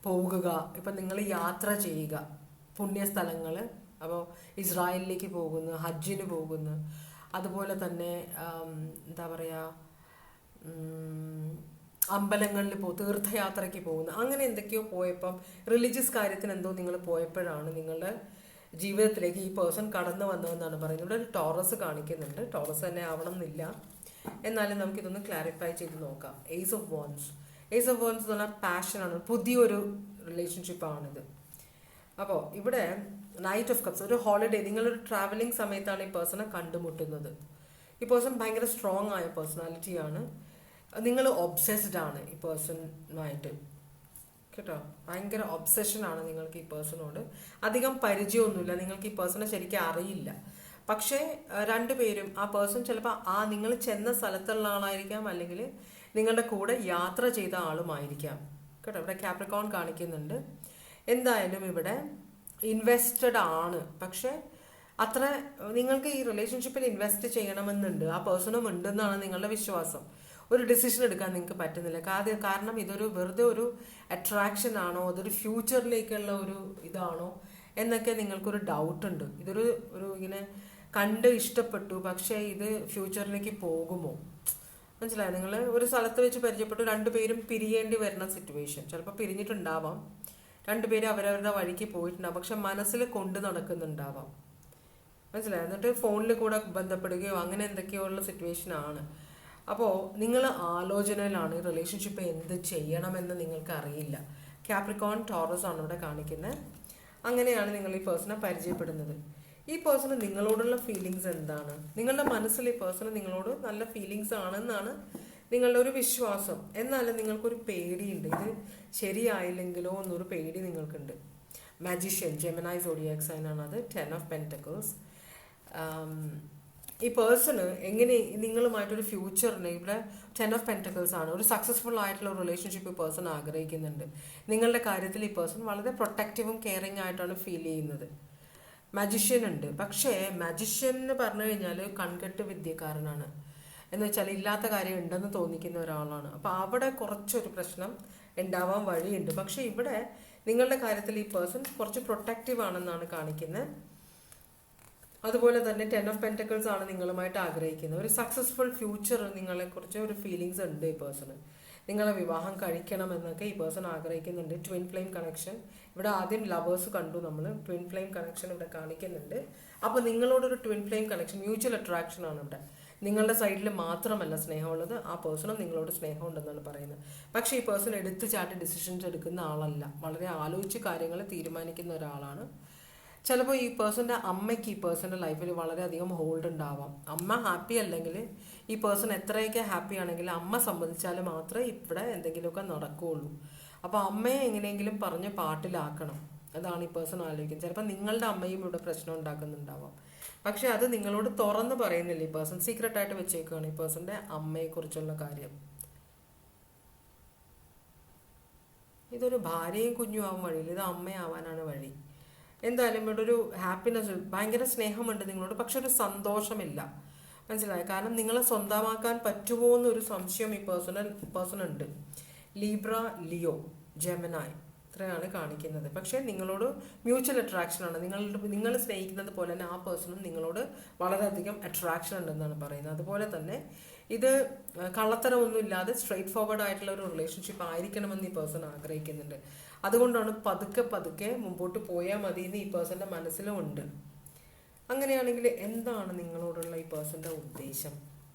പോകുക. ഇപ്പം നിങ്ങൾ യാത്ര ചെയ്യുക, പുണ്യസ്ഥലങ്ങൾ, അപ്പോൾ ഇസ്രായേലിലേക്ക് പോകുന്നു, ഹജ്ജിന് പോകുന്നു, അതുപോലെ തന്നെ എന്താ പറയുക, അമ്പലങ്ങളിൽ തീർത്ഥയാത്രയ്ക്ക് പോകുന്നു, അങ്ങനെ എന്തൊക്കെയോ പോയപ്പം റിലീജിയസ് കാര്യത്തിന് എന്തോ നിങ്ങൾ പോയപ്പോഴാണ് നിങ്ങളുടെ ജീവിതത്തിലേക്ക് ഈ പേഴ്സൺ കടന്നു വന്നതെന്നാണ് പറയുന്നത്. ഇവിടെ ഒരു ടോറസ് കാണിക്കുന്നുണ്ട്. ടോറസ് തന്നെ ആവണം എന്നില്ല, എന്നാലും നമുക്കിതൊന്ന് ക്ലാരിഫൈ ചെയ്ത് നോക്കാം. ഏസ് ഓഫ് വോൺസ് എന്ന് പറഞ്ഞാൽ പാഷനാണ്, പുതിയൊരു റിലേഷൻഷിപ്പാണിത്. അപ്പോൾ ഇവിടെ നൈറ്റ് ഓഫ് കപ്സ്, ഒരു ഹോളിഡേ, നിങ്ങളൊരു ട്രാവലിംഗ് സമയത്താണ് ഈ പേഴ്സണെ കണ്ടുമുട്ടുന്നത്. ഈ പേഴ്സൺ ഭയങ്കര സ്ട്രോങ് ആയ പേഴ്സണാലിറ്റിയാണ്. നിങ്ങൾ ഒബ്സെസ്ഡ് ആണ് ഈ പേഴ്സണുമായിട്ട്, കേട്ടോ. ഭയങ്കര ഒബ്സെഷനാണ് നിങ്ങൾക്ക് ഈ പേഴ്സണോട്. അധികം പരിചയമൊന്നുമില്ല, നിങ്ങൾക്ക് ഈ പേഴ്സണെ ശരിക്കും അറിയില്ല. പക്ഷേ രണ്ടുപേരും, ആ പേഴ്സൺ ചിലപ്പോൾ നിങ്ങൾ ചെന്ന സ്ഥലത്തുള്ള ആളായിരിക്കാം, അല്ലെങ്കിൽ നിങ്ങളുടെ കൂടെ യാത്ര ചെയ്ത ആളുമായിരിക്കാം, കേട്ടോ. ഇവിടെ കാപ്രിക്കോൺ കാണിക്കുന്നുണ്ട്. എന്തായാലും ഇവിടെ ഇൻവെസ്റ്റഡ് ആണ്, പക്ഷെ അത്ര നിങ്ങൾക്ക് ഈ റിലേഷൻഷിപ്പിൽ ഇൻവെസ്റ്റ് ചെയ്യണമെന്നുണ്ട്, ആ പേഴ്സണും ഉണ്ടെന്നാണ് നിങ്ങളുടെ വിശ്വാസം. ഒരു ഡിസിഷൻ എടുക്കാൻ നിങ്ങൾക്ക് പറ്റുന്നില്ല. കാരണം ഇതൊരു വെറുതെ ഒരു അട്രാക്ഷൻ ആണോ, അതൊരു ഫ്യൂച്ചറിലേക്കുള്ള ഒരു ഇതാണോ എന്നൊക്കെ നിങ്ങൾക്കൊരു ഡൗട്ട് ഉണ്ട്. ഇതൊരു ഇങ്ങനെ കണ്ട് ഇഷ്ടപ്പെട്ടു, പക്ഷേ ഇത് ഫ്യൂച്ചറിലേക്ക് പോകുമോ, മനസ്സിലായോ? നിങ്ങൾ ഒരു സ്ഥലത്ത് വെച്ച് പരിചയപ്പെട്ടു, രണ്ടുപേരും പിരിയേണ്ടി വരുന്ന സിറ്റുവേഷൻ, ചിലപ്പോൾ പിരിഞ്ഞിട്ടുണ്ടാവാം, രണ്ടുപേരും അവരവരുടെ വഴിക്ക് പോയിട്ടുണ്ടാവും, പക്ഷെ മനസ്സിൽ കൊണ്ട് നടക്കുന്നുണ്ടാവാം, മനസ്സിലായോ? എന്നിട്ട് ഫോണിൽ കൂടെ ബന്ധപ്പെടുകയോ അങ്ങനെ എന്തൊക്കെയോ ഉള്ള സിറ്റുവേഷൻ ആണ്. അപ്പോൾ നിങ്ങൾ ആലോചനയിലാണ്, റിലേഷൻഷിപ്പ് എന്ത് ചെയ്യണമെന്ന് നിങ്ങൾക്ക് അറിയില്ല. കാപ്രിക്കോൺ ടോറസ് ആണ് ഇവിടെ കാണിക്കുന്നത്. അങ്ങനെയാണ് നിങ്ങൾ ഈ പേഴ്സണെ പരിചയപ്പെടുന്നത്. ഈ പേഴ്സണ് നിങ്ങളോടുള്ള ഫീലിങ്സ് എന്താണ്? നിങ്ങളുടെ മനസ്സിൽ ഈ പേഴ്സണ് നിങ്ങളോട് നല്ല ഫീലിങ്സ് ആണെന്നാണ് നിങ്ങളുടെ ഒരു വിശ്വാസം. എന്നാലും നിങ്ങൾക്കൊരു പേടിയുണ്ട്, ഇത് ശരിയായില്ലെങ്കിലോ എന്നൊരു പേടി നിങ്ങൾക്കുണ്ട്. മാജിഷ്യൻ, ജെമിനി സോഡിയാക് സൈൻ ആണ് അത്. 10 ഓഫ് പെന്റക്കിൾസ്. ഈ പേഴ്സണ് എങ്ങനെ നിങ്ങളുമായിട്ടൊരു ഫ്യൂച്ചറിന്, ഇവിടെ 10 ഓഫ് പെന്റക്കിൾസ് ആണ്, ഒരു സക്സസ്ഫുൾ ആയിട്ടുള്ള ഒരു റിലേഷൻഷിപ്പ് ഈ പേഴ്സൺ ആഗ്രഹിക്കുന്നുണ്ട്. നിങ്ങളുടെ കാര്യത്തിൽ ഈ പേഴ്സൺ വളരെ പ്രൊട്ടക്റ്റീവും കെയറിങ് ആയിട്ടാണ് ഫീൽ ചെയ്യുന്നത്. മജിഷ്യൻ ഉണ്ട്, പക്ഷേ മജിഷ്യൻ എന്ന് പറഞ്ഞു കഴിഞ്ഞാൽ കൺകെട്ട് വിദ്യക്കാരനാണ്, എന്ന് വെച്ചാൽ ഇല്ലാത്ത കാര്യം ഉണ്ടെന്ന് തോന്നിക്കുന്ന ഒരാളാണ്. അപ്പോൾ അവിടെ കുറച്ചൊരു പ്രശ്നം ഉണ്ടാവാൻ വഴിയുണ്ട്. പക്ഷെ ഇവിടെ നിങ്ങളുടെ കാര്യത്തിൽ ഈ പേഴ്സൺ കുറച്ച് പ്രൊട്ടക്റ്റീവ് ആണെന്നാണ് കാണിക്കുന്നത്. അതുപോലെ തന്നെ 10 ഓഫ് പെന്റക്കിൾസ് ആണ് നിങ്ങളുമായിട്ട് ആഗ്രഹിക്കുന്നത്. ഒരു സക്സസ്ഫുൾ ഫ്യൂച്ചർ നിങ്ങളെക്കുറിച്ച് ഒരു ഫീലിങ്സ് ഉണ്ട് ഈ പേഴ്സണ്. നിങ്ങളെ വിവാഹം കഴിക്കണം എന്നൊക്കെ ഈ പേഴ്സൺ ആഗ്രഹിക്കുന്നുണ്ട്. ട്വിൻ ഫ്ലെയിം കണക്ഷൻ, ഇവിടെ ആദ്യം ലവേഴ്സ് കണ്ടു നമ്മൾ, ട്വിൻ ഫ്ലെയിം കണക്ഷൻ ഇവിടെ കാണിക്കുന്നുണ്ട്. അപ്പോൾ നിങ്ങളോടൊരു twin flame connection, mutual attraction ആണ് ഇവിടെ. നിങ്ങളുടെ സൈഡിൽ മാത്രമല്ല സ്നേഹമുള്ളത്, ആ പേഴ്സണും നിങ്ങളോട് സ്നേഹമുണ്ടെന്നാണ് പറയുന്നത്. പക്ഷേ ഈ പേഴ്സൺ എടുത്തു ചാട്ടി ഡിസിഷൻസ് എടുക്കുന്ന ആളല്ല, വളരെ ആലോചിച്ച് കാര്യങ്ങൾ തീരുമാനിക്കുന്ന ഒരാളാണ്. ചിലപ്പോൾ ഈ പേഴ്സൻ്റെ അമ്മയ്ക്ക് ഈ പേഴ്സൻ്റെ ലൈഫിൽ വളരെയധികം ഹോൾഡ് ഉണ്ടാവാം. അമ്മ ഹാപ്പി അല്ലെങ്കിൽ ഈ പേഴ്സൺ എത്രയൊക്കെ ഹാപ്പി ആണെങ്കിലും അമ്മ സമ്മതിച്ചാൽ മാത്രമേ ഇവിടെ എന്തെങ്കിലുമൊക്കെ നടക്കുകയുള്ളൂ. അപ്പോൾ അമ്മയെ എങ്ങനെയെങ്കിലും പറഞ്ഞ് പാട്ടിലാക്കണം, അതാണ് ഈ പേഴ്സൺ ആലോചിക്കുന്നത്. ചിലപ്പോൾ നിങ്ങളുടെ അമ്മയും ഇവിടെ പ്രശ്നം ഉണ്ടാക്കുന്നുണ്ടാവാം, പക്ഷെ അത് നിങ്ങളോട് തുറന്ന് പറയുന്നില്ല. ഈ പേഴ്സൺ സീക്രട്ടായിട്ട് വെച്ചേക്കുകയാണ് ഈ പേഴ്സൻ്റെ അമ്മയെക്കുറിച്ചുള്ള കാര്യം. ഇതൊരു ഭാര്യയും കുഞ്ഞും ആവാൻ വഴിയില്ല, ഇത് അമ്മയാവാനാണ് വഴി. എന്തായാലും ഇവിടെ ഒരു ഹാപ്പിനെസ്, ഭയങ്കര സ്നേഹമുണ്ട് നിങ്ങളോട്, പക്ഷെ ഒരു സന്തോഷമില്ല, മനസ്സിലായി? കാരണം നിങ്ങളെ സ്വന്തമാക്കാൻ പറ്റുമോ എന്നൊരു സംശയം ഈ പേഴ്സൺ ഉണ്ട്. ലീബ്ര, ലിയോ, ജെമിനായി ഇത്രയാണ് കാണിക്കുന്നത്. പക്ഷേ നിങ്ങളോട് മ്യൂച്വൽ അട്രാക്ഷനാണ്, നിങ്ങൾ സ്നേഹിക്കുന്നത് പോലെ തന്നെ ആ പേഴ്സണും നിങ്ങളോട് വളരെയധികം അട്രാക്ഷൻ ഉണ്ടെന്നാണ് പറയുന്നത്. അതുപോലെ തന്നെ ഇത് കള്ളത്തരമൊന്നും ഇല്ലാതെ സ്ട്രെയിറ്റ് ഫോർവേഡ് ആയിട്ടുള്ള ഒരു റിലേഷൻഷിപ്പ് ആയിരിക്കണമെന്ന് ഈ പേഴ്സൺ ആഗ്രഹിക്കുന്നുണ്ട്. അതുകൊണ്ടാണ് പതുക്കെ മുമ്പോട്ട് പോയാൽ മതി എന്ന് ഈ പേഴ്സൻ്റെ മനസ്സിലും ഉണ്ട്. അങ്ങനെയാണെങ്കിൽ എന്താണ് നിങ്ങളോടുള്ള ഈ പേഴ്സൻ്റെ ഉദ്ദേശം?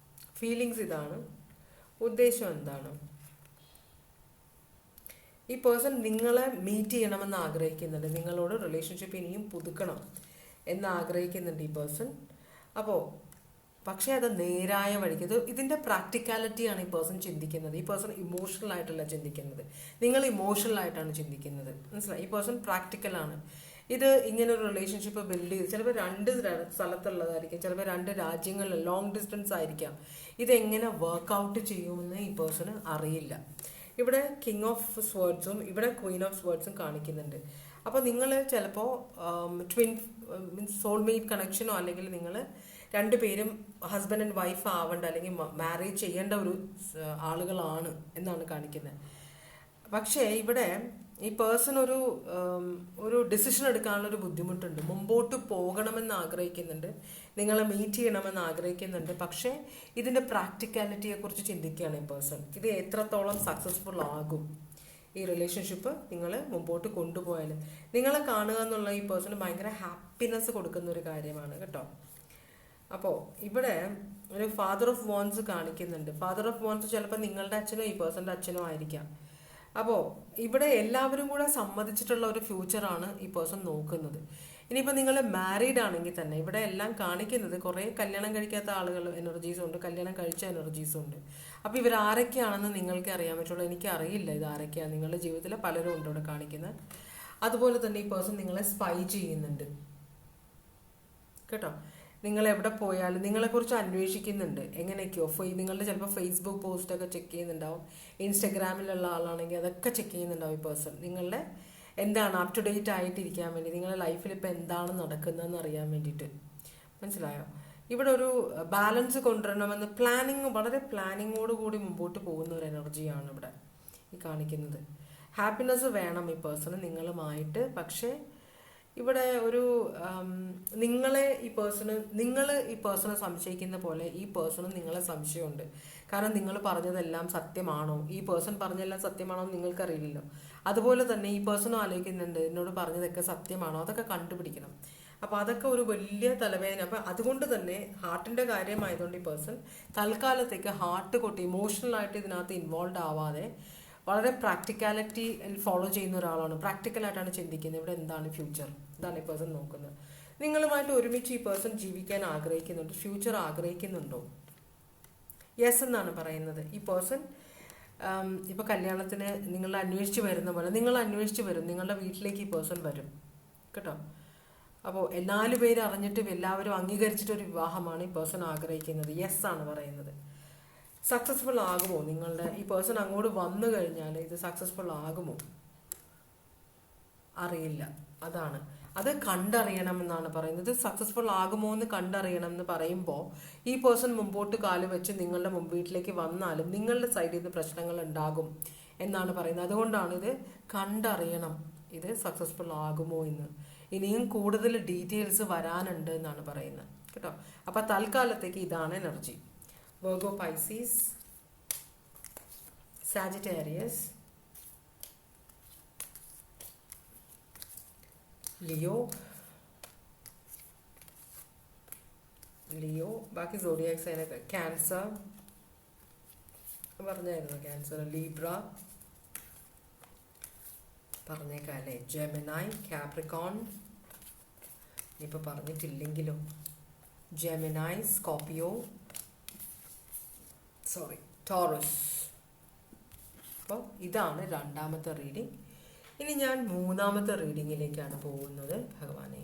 ഫീലിങ്സ് ഇതാണ്, ഉദ്ദേശം എന്താണ്? ഈ പേഴ്സൺ നിങ്ങളെ മീറ്റ് ചെയ്യണമെന്ന് ആഗ്രഹിക്കുന്നുണ്ട്, നിങ്ങളോട് റിലേഷൻഷിപ്പ് ഇനിയും പുതുക്കണം എന്ന് ആഗ്രഹിക്കുന്നുണ്ട് ഈ പേഴ്സൺ. അപ്പോൾ പക്ഷേ അത് നേരായ വഴിക്ക്, ഇതിൻ്റെ പ്രാക്ടിക്കാലിറ്റിയാണ് ഈ പേഴ്സൺ ചിന്തിക്കുന്നത്. ഈ പേഴ്സൺ ഇമോഷണൽ ആയിട്ടല്ല ചിന്തിക്കുന്നത്, നിങ്ങൾ ഇമോഷണൽ ആയിട്ടാണ് ചിന്തിക്കുന്നത്. മനസ്സിലായി? ഈ പേഴ്സൺ പ്രാക്ടിക്കലാണ്. ഇത് ഇങ്ങനെ ഒരു റിലേഷൻഷിപ്പ് ബിൽഡ് ചെയ്ത് ചിലപ്പോൾ 2 സ്ഥലത്തുള്ളതായിരിക്കും, ചിലപ്പോൾ 2 രാജ്യങ്ങളിൽ, ലോങ് ഡിസ്റ്റൻസ് ആയിരിക്കാം. ഇതെങ്ങനെ വർക്കൗട്ട് ചെയ്യുമെന്ന് ഈ പേഴ്സണ് അറിയില്ല. ഇവിടെ കിങ് ഓഫ് സ്വേർഡ്സും ഇവിടെ ക്വീൻ ഓഫ് സ്വേർഡ്സും കാണിക്കുന്നുണ്ട്. അപ്പോൾ നിങ്ങൾ ചിലപ്പോൾ ട്വിൻ മീൻസ് സോൾമേറ്റ് കണക്ഷനോ അല്ലെങ്കിൽ നിങ്ങൾ രണ്ടുപേരും ഹസ്ബൻഡ് ആൻഡ് വൈഫ് ആവേണ്ട അല്ലെങ്കിൽ മാരേജ് ചെയ്യേണ്ട ഒരു ആളുകളാണ് എന്നാണ് കാണിക്കുന്നത്. പക്ഷേ ഇവിടെ ഈ പേഴ്സൺ ഒരു ഡിസിഷൻ എടുക്കാനുള്ളൊരു ബുദ്ധിമുട്ടുണ്ട്. മുമ്പോട്ട് പോകണമെന്ന് ആഗ്രഹിക്കുന്നുണ്ട്, നിങ്ങളെ മീറ്റ് ചെയ്യണമെന്ന് ആഗ്രഹിക്കുന്നുണ്ട്. പക്ഷേ ഇതിൻ്റെ പ്രാക്ടിക്കാലിറ്റിയെക്കുറിച്ച് ചിന്തിക്കുകയാണ് ഈ പേഴ്സൺ. ഇത് എത്രത്തോളം സക്സസ്ഫുൾ ആകും, ഈ റിലേഷൻഷിപ്പ് നിങ്ങൾ മുമ്പോട്ട് കൊണ്ടുപോയാൽ. നിങ്ങളെ കാണുക എന്നുള്ള ഈ പേഴ്സണ് ഭയങ്കര ഹാപ്പിനെസ് കൊടുക്കുന്ന ഒരു കാര്യമാണ് കേട്ടോ. അപ്പോൾ ഇവിടെ ഒരു ഫാദർ ഓഫ് വോൺസ് കാണിക്കുന്നുണ്ട്. ഫാദർ ഓഫ് വോൺസ് ചിലപ്പോൾ നിങ്ങളുടെ അച്ഛനോ ഈ പേഴ്സൻ്റെ അച്ഛനോ ആയിരിക്കാം. അപ്പോൾ ഇവിടെ എല്ലാവരും കൂടെ സമ്മതിച്ചിട്ടുള്ള ഒരു ഫ്യൂച്ചറാണ് ഈ പേഴ്സൺ നോക്കുന്നത്. ഇനിയിപ്പോൾ നിങ്ങൾ മാരീഡ് ആണെങ്കിൽ തന്നെ ഇവിടെ എല്ലാം കാണിക്കുന്നത് കുറേ കല്യാണം കഴിക്കാത്ത ആളുകൾ എനർജീസും ഉണ്ട്, കല്യാണം കഴിച്ച എനർജീസും ഉണ്ട്. അപ്പോൾ ഇവർ ആരൊക്കെയാണെന്ന് നിങ്ങൾക്ക് അറിയാൻ പറ്റുള്ളൂ. എനിക്ക് അറിയില്ല ഇത് ആരൊക്കെയാണ്. നിങ്ങളുടെ ജീവിതത്തിൽ പലരും ഉണ്ട് ഇവിടെ കാണിക്കുന്നത്. അതുപോലെ തന്നെ ഈ പേഴ്സൺ നിങ്ങളെ സ്പൈ ചെയ്യുന്നുണ്ട് കേട്ടോ. നിങ്ങൾ എവിടെ പോയാലും നിങ്ങളെക്കുറിച്ച് അന്വേഷിക്കുന്നുണ്ട്. എങ്ങനെയൊക്കെയോ നിങ്ങളുടെ ചിലപ്പോൾ ഫേസ്ബുക്ക് പോസ്റ്റൊക്കെ ചെക്ക് ചെയ്യുന്നുണ്ടാവും, ഇൻസ്റ്റഗ്രാമിലുള്ള ആളാണെങ്കിൽ അതൊക്കെ ചെക്ക് ചെയ്യുന്നുണ്ടാവും ഈ പേഴ്സൺ. നിങ്ങളുടെ എന്താണ് അപ് ടു ഡേറ്റ് ആയിട്ടിരിക്കാൻ വേണ്ടി, നിങ്ങളുടെ ലൈഫിൽ ഇപ്പോൾ എന്താണ് നടക്കുന്നതെന്ന് അറിയാൻ വേണ്ടിയിട്ട്. മനസ്സിലായോ? ഇവിടെ ഒരു ബാലൻസ് കൊണ്ടുവരണമെന്ന് വളരെ പ്ലാനിങ്ങോട് കൂടി മുമ്പോട്ട് പോകുന്ന ഒരു എനർജിയാണ് ഇവിടെ ഈ കാണിക്കുന്നത്. ഹാപ്പിനെസ് വേണം ഈ പേഴ്സണ് നിങ്ങളുമായിട്ട്. പക്ഷേ ഇവിടെ ഒരു നിങ്ങൾ ഈ പേഴ്സണെ സംശയിക്കുന്ന പോലെ ഈ പേഴ്സണും നിങ്ങളെ സംശയമുണ്ട്. കാരണം നിങ്ങൾ പറഞ്ഞതെല്ലാം സത്യമാണോ, ഈ പേഴ്സൺ പറഞ്ഞതെല്ലാം സത്യമാണോ എന്ന് നിങ്ങൾക്കറിയില്ലല്ലോ. അതുപോലെ തന്നെ ഈ പേഴ്സണും ആലോചിക്കുന്നുണ്ട്, എന്നോട് പറഞ്ഞതൊക്കെ സത്യമാണോ, അതൊക്കെ കണ്ടുപിടിക്കണം. അപ്പോൾ അതൊക്കെ ഒരു വലിയ തലവേദന. അപ്പം അതുകൊണ്ട് തന്നെ ഹാർട്ടിൻ്റെ കാര്യമായതുകൊണ്ട് ഈ പേഴ്സൺ തൽക്കാലത്തേക്ക് ഹാർട്ട് കൊട്ടി ഇമോഷണലായിട്ട് ഇതിനകത്ത് ഇൻവോൾവ് ആവാതെ വളരെ പ്രാക്ടിക്കാലിറ്റി ഫോളോ ചെയ്യുന്ന ഒരാളാണ്. പ്രാക്ടിക്കലായിട്ടാണ് ചിന്തിക്കുന്നത്. ഇവിടെ എന്താണ് ഫ്യൂച്ചർ, ഇതാണ് ഈ പേഴ്സൺ നോക്കുന്നത്. നിങ്ങളുമായിട്ട് ഒരുമിച്ച് ഈ പേഴ്സൺ ജീവിക്കാൻ ആഗ്രഹിക്കുന്നുണ്ട്, ഫ്യൂച്ചർ ആഗ്രഹിക്കുന്നുണ്ടോ? യെസ് എന്നാണ് പറയുന്നത്. ഈ പേഴ്സൺ ഇപ്പോൾ കല്യാണത്തിന് നിങ്ങൾ അന്വേഷിച്ച് വരുന്ന പോലെ നിങ്ങൾ അന്വേഷിച്ച് വരും, നിങ്ങളുടെ വീട്ടിലേക്ക് ഈ പേഴ്സൺ വരും കേട്ടോ. അപ്പോൾ 4 പേര് അറിഞ്ഞിട്ടും എല്ലാവരും അംഗീകരിച്ചിട്ടൊരു വിവാഹമാണ് ഈ പേഴ്സൺ ആഗ്രഹിക്കുന്നത്. യെസ് ആണ് പറയുന്നത്. സക്സസ്ഫുൾ ആകുമോ നിങ്ങളുടെ ഈ പേഴ്സൺ അങ്ങോട്ട് വന്നു കഴിഞ്ഞാൽ ഇത് സക്സസ്ഫുൾ ആകുമോ അറിയില്ല. അത് കണ്ടറിയണമെന്നാണ് പറയുന്നത്. സക്സസ്ഫുൾ ആകുമോ എന്ന് കണ്ടറിയണം എന്ന് പറയുമ്പോൾ ഈ പേഴ്സൺ മുമ്പോട്ട് കാല് വെച്ച് നിങ്ങളുടെ വീട്ടിലേക്ക് വന്നാലും നിങ്ങളുടെ സൈഡിൽ നിന്ന് പ്രശ്നങ്ങൾ ഉണ്ടാകും എന്നാണ് പറയുന്നത്. അതുകൊണ്ടാണ് ഇത് കണ്ടറിയണം, ഇത് സക്സസ്ഫുൾ ആകുമോ എന്ന്. ഇനിയും കൂടുതൽ ഡീറ്റെയിൽസ് വരാനുണ്ട് എന്നാണ് പറയുന്നത് കേട്ടോ. അപ്പം തൽക്കാലത്തേക്ക് ഇതാണ് energy. Virgo, Pisces, Sagittarius, Leo, ബാക്കി സോഡിയാക് സൈനൊക്കെ ക്യാൻസർ പറഞ്ഞായിരുന്നു, ക്യാൻസർ, ലീബ്ര പറഞ്ഞേക്കാല്ലേ, ജെമിനായി, കാപ്രിക്കോൺ ഇനിയിപ്പോൾ പറഞ്ഞിട്ടില്ലെങ്കിലും ജെമിനായി, സ്കോർപ്പിയോ, ടോറസ്. അപ്പോൾ ഇതാണ് 2ാമത്തെ റീഡിങ്. ഇനി ഞാൻ 3ാമത്തെ റീഡിങ്ങിലേക്കാണ് പോകുന്നത്. ഭഗവാനെ,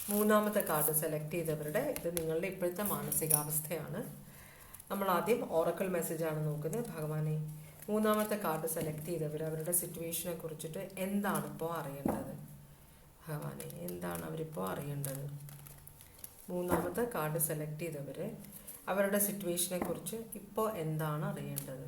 3ാമത്തെ കാർഡ് സെലക്ട് ചെയ്തവരുടെ ഇത് നിങ്ങളുടെ ഇപ്പോഴത്തെ മാനസികാവസ്ഥയാണ്. നമ്മൾ ആദ്യം ഓറക്കിൾ മെസ്സേജാണ് നോക്കുന്നത്. ഭഗവാനെ, 3ാമത്തെ കാർഡ് സെലക്ട് ചെയ്തവർ അവരുടെ സിറ്റുവേഷനെ കുറിച്ചിട്ട് എന്താണ് ഇപ്പോൾ അറിയേണ്ടത്? ഭഗവാനെ, എന്താണ് അവരിപ്പോൾ അറിയേണ്ടത്? 3ാമത്തെ കാർഡ് സെലക്ട് ചെയ്തവർ അവരുടെ സിറ്റുവേഷനെ കുറിച്ച് ഇപ്പോൾ എന്താണ് അറിയേണ്ടത്?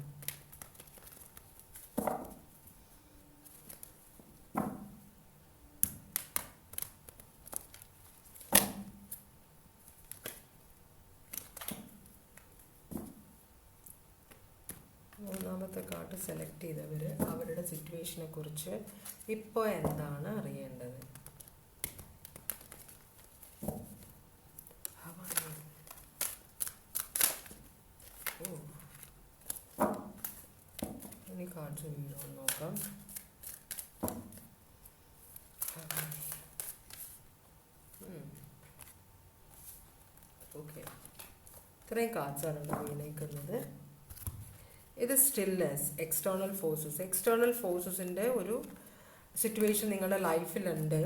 മൂന്നാമത്തെ കാർഡ് സെലക്ട് ചെയ്തവർ അവരുടെ സിറ്റുവേഷനെ കുറിച്ച് ഇപ്പോൾ എന്താണ് അറിയേണ്ടത്? ഇനി കാർഡ്സ് വീണ്ടും നോക്കാം. ഓക്കെ, ഇത്രയും കാർഡ്സാണ് ഇവിടെ വീണേക്കുന്നത്. ഇത് സ്റ്റിൽനെസ്, എക്സ്റ്റേണൽ ഫോഴ്സസിൻ്റെ ഒരു സിറ്റുവേഷൻ നിങ്ങളുടെ ലൈഫിലുണ്ട്.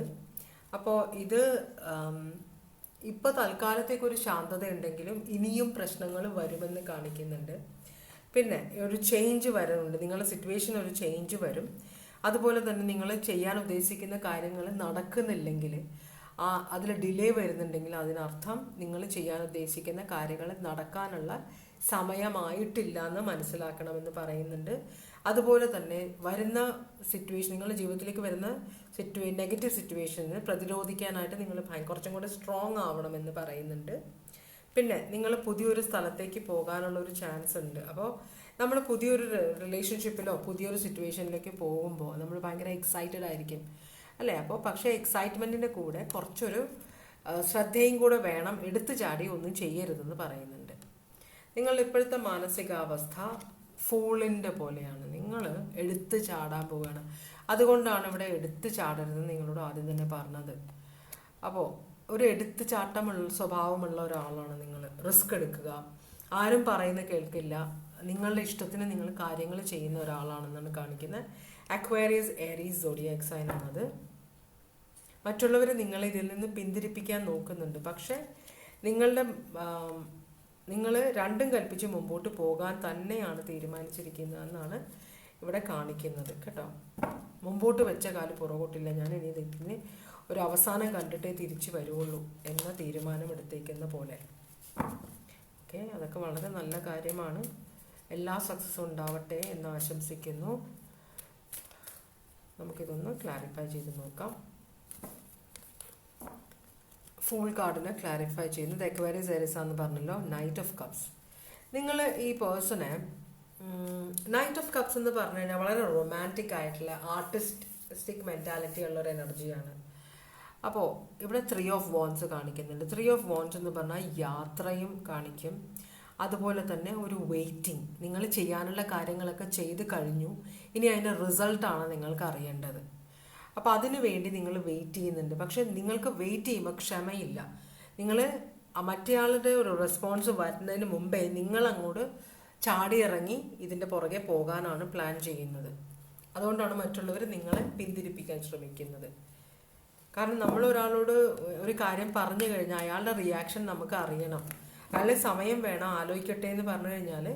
അപ്പോൾ ഇത് ഇപ്പോൾ തൽക്കാലത്തേക്കൊരു ശാന്തത ഉണ്ടെങ്കിലും ഇനിയും പ്രശ്നങ്ങൾ വരുമെന്ന് കാണിക്കുന്നുണ്ട്. പിന്നെ ഒരു ചേഞ്ച് വരുന്നുണ്ട്, നിങ്ങളുടെ സിറ്റുവേഷൻ ഒരു ചേഞ്ച് വരും. അതുപോലെ തന്നെ നിങ്ങൾ ചെയ്യാൻ ഉദ്ദേശിക്കുന്ന കാര്യങ്ങൾ നടക്കുന്നില്ലെങ്കിൽ, അതിൽ ഡിലേ വരുന്നുണ്ടെങ്കിൽ അതിനർത്ഥം നിങ്ങൾ ചെയ്യാൻ ഉദ്ദേശിക്കുന്ന കാര്യങ്ങൾ നടക്കാനുള്ള സമയമായിട്ടില്ല എന്ന് മനസ്സിലാക്കണമെന്ന് പറയുന്നുണ്ട്. അതുപോലെ തന്നെ വരുന്ന സിറ്റുവേഷൻ, നിങ്ങളുടെ ജീവിതത്തിലേക്ക് വരുന്ന നെഗറ്റീവ് സിറ്റുവേഷന് പ്രതിരോധിക്കാനായിട്ട് നിങ്ങൾ കുറച്ചും കൂടെ സ്ട്രോങ് ആവണമെന്ന് പറയുന്നുണ്ട്. പിന്നെ നിങ്ങൾ പുതിയൊരു സ്ഥലത്തേക്ക് പോകാനുള്ള ഒരു ചാൻസ് ഉണ്ട്. അപ്പോൾ നമ്മൾ പുതിയൊരു റിലേഷൻഷിപ്പിലോ പുതിയൊരു സിറ്റുവേഷനിലേക്ക് പോകുമ്പോൾ നമ്മൾ ഭയങ്കര എക്സൈറ്റഡ് ആയിരിക്കും അല്ലേ? അപ്പോൾ പക്ഷേ എക്സൈറ്റ്മെൻറ്റിൻ്റെ കൂടെ കുറച്ചൊരു ശ്രദ്ധയും കൂടെ വേണം. എടുത്തു ചാടി ഒന്നും ചെയ്യരുതെന്ന് പറയുന്നുണ്ട്. നിങ്ങളുടെ ഇപ്പോഴത്തെ മാനസികാവസ്ഥ ഫൂളിൻ്റെ പോലെയാണ്. നിങ്ങൾ എടുത്തു ചാടാൻ പോവുകയാണ്. അതുകൊണ്ടാണ് ഇവിടെ എടുത്തു ചാടരുതെന്ന് നിങ്ങളോട് ആദ്യം തന്നെ പറഞ്ഞത്. അപ്പോൾ ഒരു എടുത്തു ചാട്ടമുള്ള സ്വഭാവമുള്ള ഒരാളാണ് നിങ്ങൾ. റിസ്ക് എടുക്കുക, ആരും പറയുന്നത് കേൾക്കില്ല, നിങ്ങളുടെ ഇഷ്ടത്തിന് നിങ്ങൾ കാര്യങ്ങൾ ചെയ്യുന്ന ഒരാളാണെന്നാണ് കാണിക്കുന്നത്. അക്വേറിയസ്, ഏരീസ്, സോഡിയാക് സൈൻ ആണത്. മറ്റുള്ളവർ നിങ്ങളെ ഇതിൽ നിന്ന് പിന്തിരിപ്പിക്കാൻ നോക്കുന്നുണ്ട്. പക്ഷെ നിങ്ങൾ രണ്ടും കൽപ്പിച്ച് മുമ്പോട്ട് പോകാൻ തന്നെയാണ് തീരുമാനിച്ചിരിക്കുന്നതെന്നാണ് ഇവിടെ കാണിക്കുന്നത് കേട്ടോ. മുമ്പോട്ട് വെച്ച കാല് പുറകോട്ടില്ല, ഞാൻ ഇനി ഇതിന് ഒരു അവസാനം കണ്ടിട്ടേ തിരിച്ചു വരുള്ളൂ എന്ന തീരുമാനമെടുത്തേക്കുന്ന പോലെ. ഓക്കെ, അതൊക്കെ വളരെ നല്ല കാര്യമാണ്. എല്ലാ സക്സസ്സും ഉണ്ടാവട്ടെ എന്ന് ആശംസിക്കുന്നു. നമുക്കിതൊന്ന് ക്ലാരിഫൈ ചെയ്ത് നോക്കാം. ഫുൾ കാർഡിനെ ക്ലാരിഫൈ ചെയ്യുന്നത് അക്വേറിയസ്, ഏരീസ് എന്ന് പറഞ്ഞല്ലോ. Knight of cups. നിങ്ങൾ ഈ പേഴ്സണെ നൈറ്റ് ഓഫ് കപ്സ് എന്ന് പറഞ്ഞു കഴിഞ്ഞാൽ വളരെ റൊമാൻറ്റിക് ആയിട്ടുള്ള ആർട്ടിസ്റ്റിക് മെൻറ്റാലിറ്റി ഉള്ള ഒരു എനർജിയാണ്. അപ്പോൾ ഇവിടെ 3 ഓഫ് വോൺസ് കാണിക്കുന്നുണ്ട്. 3 ഓഫ് വോൺസ് എന്ന് പറഞ്ഞാൽ യാത്രയും കാണിക്കും. അതുപോലെ തന്നെ ഒരു വെയിറ്റിംഗ്. നിങ്ങൾ ചെയ്യാനുള്ള കാര്യങ്ങളൊക്കെ ചെയ്ത് കഴിഞ്ഞു, ഇനി അതിൻ്റെ റിസൾട്ടാണ് നിങ്ങൾക്ക് അറിയേണ്ടത്. അപ്പോൾ അതിനു വേണ്ടി നിങ്ങൾ വെയിറ്റ് ചെയ്യുന്നുണ്ട്. പക്ഷെ നിങ്ങൾക്ക് വെയിറ്റ് ചെയ്യുമ്പോൾ ക്ഷമയില്ല. നിങ്ങൾ മറ്റേയാളുടെ ഒരു റെസ്പോൺസ് വരുന്നതിന് മുമ്പേ നിങ്ങൾ അങ്ങോട്ട് ചാടിയിറങ്ങി ഇതിൻ്റെ പുറകെ പോകാനാണ് പ്ലാൻ ചെയ്യുന്നത്. അതുകൊണ്ടാണ് മറ്റുള്ളവർ നിങ്ങളെ പിന്തിരിപ്പിക്കാൻ ശ്രമിക്കുന്നത്. കാരണം നമ്മൾ ഒരാളോട് ഒരു കാര്യം പറഞ്ഞു കഴിഞ്ഞാൽ അയാളുടെ റിയാക്ഷൻ നമുക്ക് അറിയണം. അയാളുടെ സമയം വേണം, ആലോചിക്കട്ടെ എന്ന് പറഞ്ഞു കഴിഞ്ഞാൽ